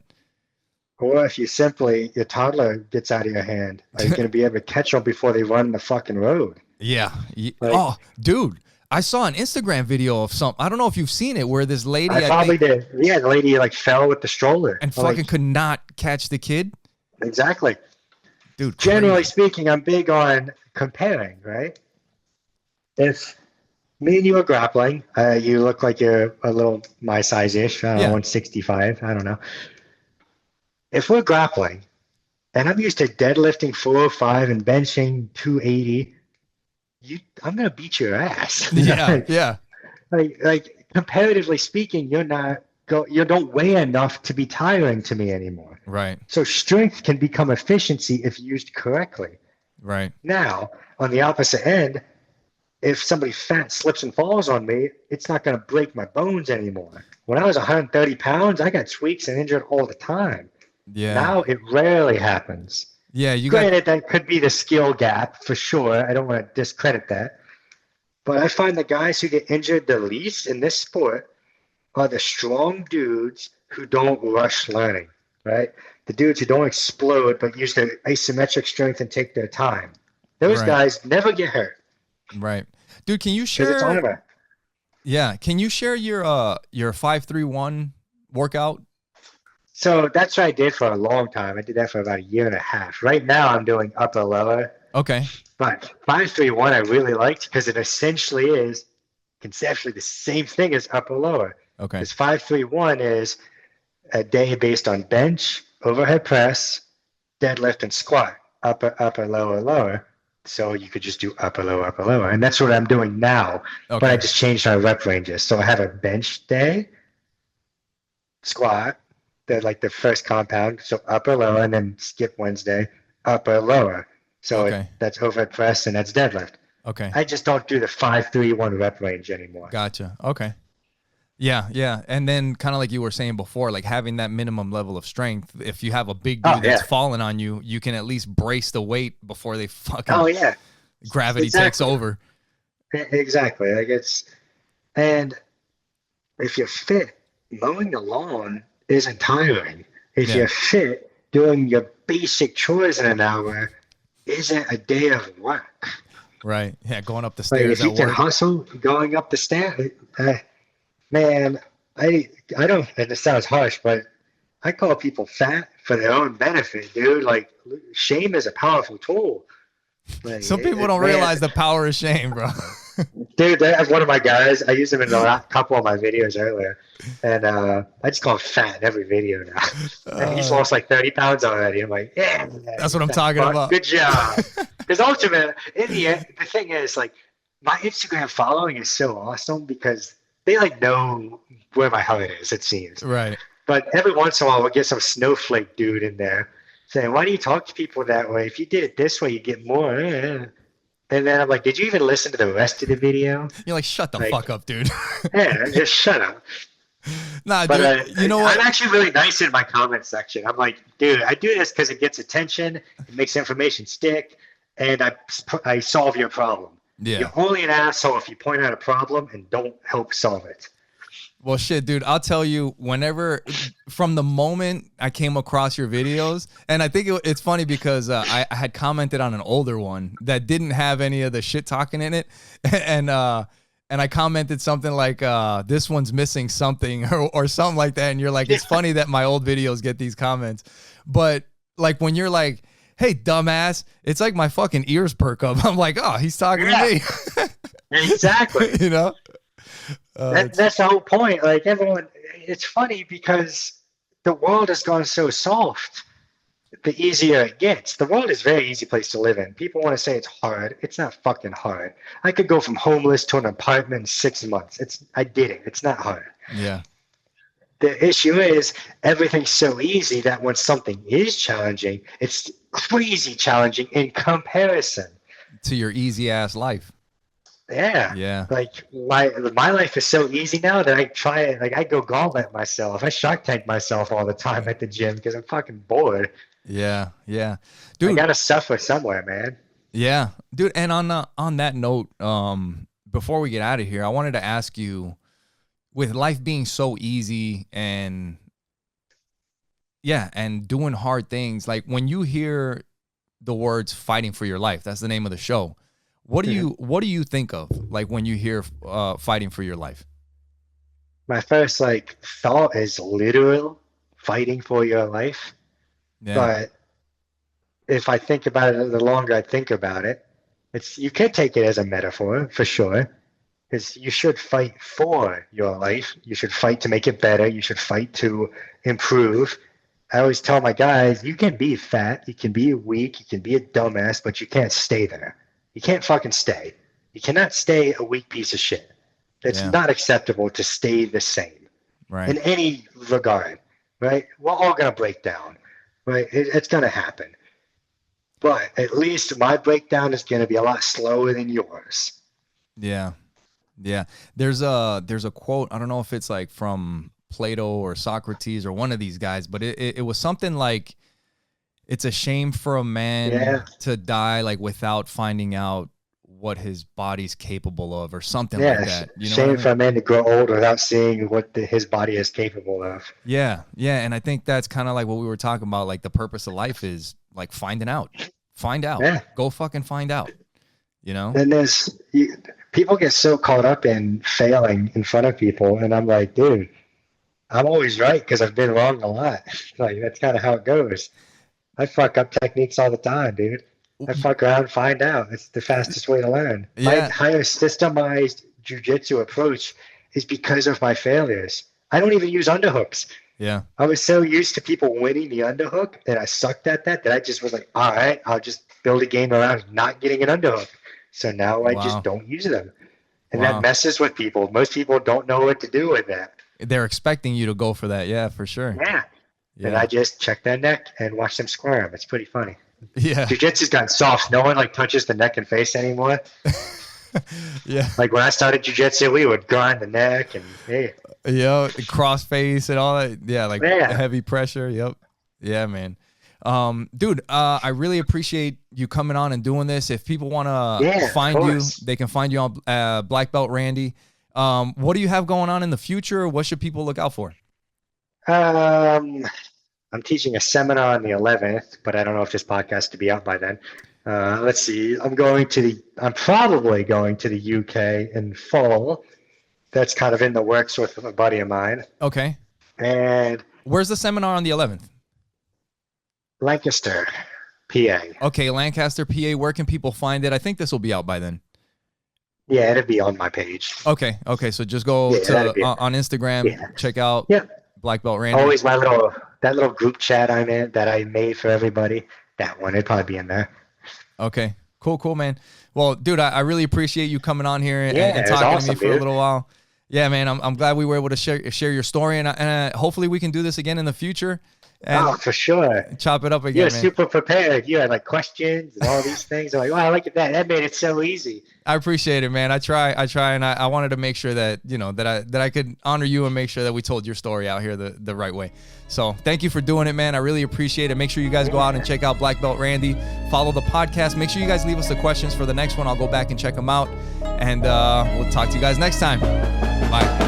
or if you simply your toddler gets out of your hand, are you gonna be able to catch them before they run the fucking road? Yeah. Like Oh, dude, I saw an Instagram video of some. I don't know if you've seen it, where this I lady, I probably think, did. Yeah, the lady like fell with the stroller. and fucking Like could not catch the kid. exactly. Dude, Generally crazy. speaking, I'm big on comparing, right? If me and you are grappling, you look like you're a little my size-ish, I don't know, Yeah. 165, I don't know. If we're grappling and I'm used to deadlifting 405 and benching 280, I'm gonna beat your ass. You know, Yeah. Yeah. like comparatively speaking, you don't weigh enough to be tiring to me anymore. Right. So strength can become efficiency if used correctly. Right. Now, on the opposite end, if somebody fat slips and falls on me, it's not going to break my bones anymore. When I was 130 pounds, I got tweaks and injured all the time. Yeah. Now it rarely happens. Yeah. You got, Granted, that could be the skill gap for sure. I don't want to discredit that. But I find the guys who get injured the least in this sport are the strong dudes who don't rush learning, right? The dudes who don't explode but use their asymmetric strength and take their time. Those right. guys never get hurt Right. Dude, can you because it's share, armor. yeah. Can you share your 5-3-1 workout? So that's what I did for a long time. I did that for about a year and a half. Right now, I'm doing upper lower, Okay. but 5-3-1 I really liked because it essentially is conceptually the same thing as upper lower. Okay. Because 5-3-1 is a day based on bench, overhead press, deadlift, and squat. Upper, lower, lower. So you could just do upper, lower. And that's what I'm doing now. But I Okay. just changed my rep ranges. So I have a bench day, squat, like the first compound. So upper, lower, and then skip Wednesday, upper, lower. So Okay. that's overhead press and that's deadlift. Okay. I just don't do the 5-3-1 rep range anymore. Gotcha. Okay. Yeah, yeah. And then kind of like you were saying before, like having that minimum level of strength, if you have a big Oh dude that's yeah. falling on you, you can at least brace the weight before they Oh fucking yeah. gravity takes Exactly. over. Exactly. Like it's and if you're fit, mowing the lawn isn't tiring. If Yeah. you're fit, doing your basic chores in an hour isn't a day of work. Right. Yeah, going up the Like stairs if you at can work. hustle going up the stairs, man, I don't. And this sounds harsh, but I call people fat for their own benefit, dude. Like shame is a powerful tool. Like Some people don't man, realize the power of shame, bro. dude, that's one of my guys. I used him in the last couple of my videos earlier, and I just call him fat in every video now. And he's Uh, lost like 30 pounds already. I'm like, yeah, that's you what I'm fat talking fuck, about. good job. Because ultimately, in the end, the thing is, like, my Instagram following is so awesome because they like know where my heart is. It seems, Right. but every once in a while, we'll get some snowflake dude in there saying, "Why do you talk to people that way? If you did it this way, you get more." And then I'm like, did you even listen to the rest of the video? You're like, shut the fuck Like, up, dude. yeah, just shut up. Nah, But dude. You know I'm what? actually really nice in my comment section. I'm like, dude, I do this because it gets attention, it makes information stick, and I solve your problem. Yeah. You're only an asshole if you point out a problem and don't help solve it. Well, shit, dude, I'll tell you, whenever, from the moment I came across your videos, and I think it's funny because I had commented on an older one that didn't have any of the shit talking in it. And I commented something like, this one's missing something or something like that. And you're like, it's funny that my old videos get these comments. But like when you're like, hey, dumbass, it's like my fucking ears perk up. I'm like, oh, he's talking to me. Exactly. You know? That's the whole point. Like everyone, it's funny because the world has gone so soft. The easier it gets. The world is a very easy place to live in. People want to say it's hard. It's not fucking hard. I could go from homeless to an apartment in 6 months. I did it. It's not hard. Yeah. The issue is everything's so easy that when something is challenging, it's crazy challenging in comparison. To your easy ass life. Yeah. Yeah. Like my life is so easy now that I try it. Like I go gauntlet myself. I Shark Tank myself all the time at the gym because I'm fucking bored. Yeah. Yeah. I Dude. gotta suffer somewhere, man. Yeah. Dude. And on that note, before we get out of here, I wanted to ask you, with life being so easy and yeah, and doing hard things, like when you hear the words fighting for your life, that's the name of the show. What do you think of like when you hear fighting for your life? My first like thought is literal fighting for your life. Yeah. But if I think about it, the longer I think about it, it's you could take it as a metaphor for sure. Because you should fight for your life. You should fight to make it better. You should fight to improve. I always tell my guys, you can be fat, you can be weak, you can be a dumbass, but you can't stay there. You can't fucking stay. You cannot stay a weak piece of shit. It's Yeah. not acceptable to stay the same Right. in any regard, right? We're all going to break down, right? It's going to happen. But at least my breakdown is going to be a lot slower than yours. Yeah. Yeah. There's a quote, I don't know if it's like from Plato or Socrates or one of these guys, but it was something like, it's a shame for a man to die like without finding out what his body's capable of or something like that. You know shame what I mean? for a man to grow old without seeing what his body is capable of. Yeah. And I think that's kind of like what we were talking about. Like the purpose of life is like finding out. Find out. Yeah. Go fucking find out. You know? And people get so caught up in failing in front of people, and I'm like, dude, I'm always right because I've been wrong a lot. Like that's kind of how it goes. I fuck up techniques all the time, dude. I fuck around, find out. It's the fastest way to learn. Yeah. My entire systemized jiu-jitsu approach is because of my failures. I don't even use underhooks. Yeah. I was so used to people winning the underhook, and I sucked at that I just was like, all right, I'll just build a game around not getting an underhook. So now I just don't use them. And that messes with people. Most people don't know what to do with that. They're expecting you to go for that. Yeah, for sure. Yeah. And I just check their neck and watch them squirm. It's pretty funny. Yeah. Jiu-jitsu's gotten soft. No one like touches the neck and face anymore. Yeah. Like when I started jiu-jitsu, we would grind the neck and cross face and all that. Yeah, like heavy pressure. Yep. Yeah, man. Dude, I really appreciate you coming on and doing this. If people want to find you, they can find you on Black Belt Randy. What do you have going on in the future? What should people look out for? I'm teaching a seminar on the 11th, but I don't know if this podcast will be out by then. Let's see. I'm probably going to the UK in fall. That's kind of in the works with a buddy of mine. Okay. And where's the seminar on the 11th? Lancaster, PA. Okay, Lancaster, PA. Where can people find it? I think this will be out by then. Yeah, it'll be on my page. Okay. So just go on Instagram, check out Black Belt Randy. Always that little group chat that I made for everybody. That one, it'd probably be in there. Okay. Cool, man. Well, dude, I really appreciate you coming on here and talking to me for a little while. Yeah, man, I'm glad we were able to share your story, and hopefully we can do this again in the future. And for sure. Chop it up again. You're super prepared. You had like questions and all these things. I'm like, wow, look at that. That made it so easy. I appreciate it, man. I try, and I wanted to make sure that that I could honor you and make sure that we told your story out here the right way. So thank you for doing it, man. I really appreciate it. Make sure you guys go out and check out Black Belt Randy. Follow the podcast. Make sure you guys leave us the questions for the next one. I'll go back and check them out, and we'll talk to you guys next time. Bye.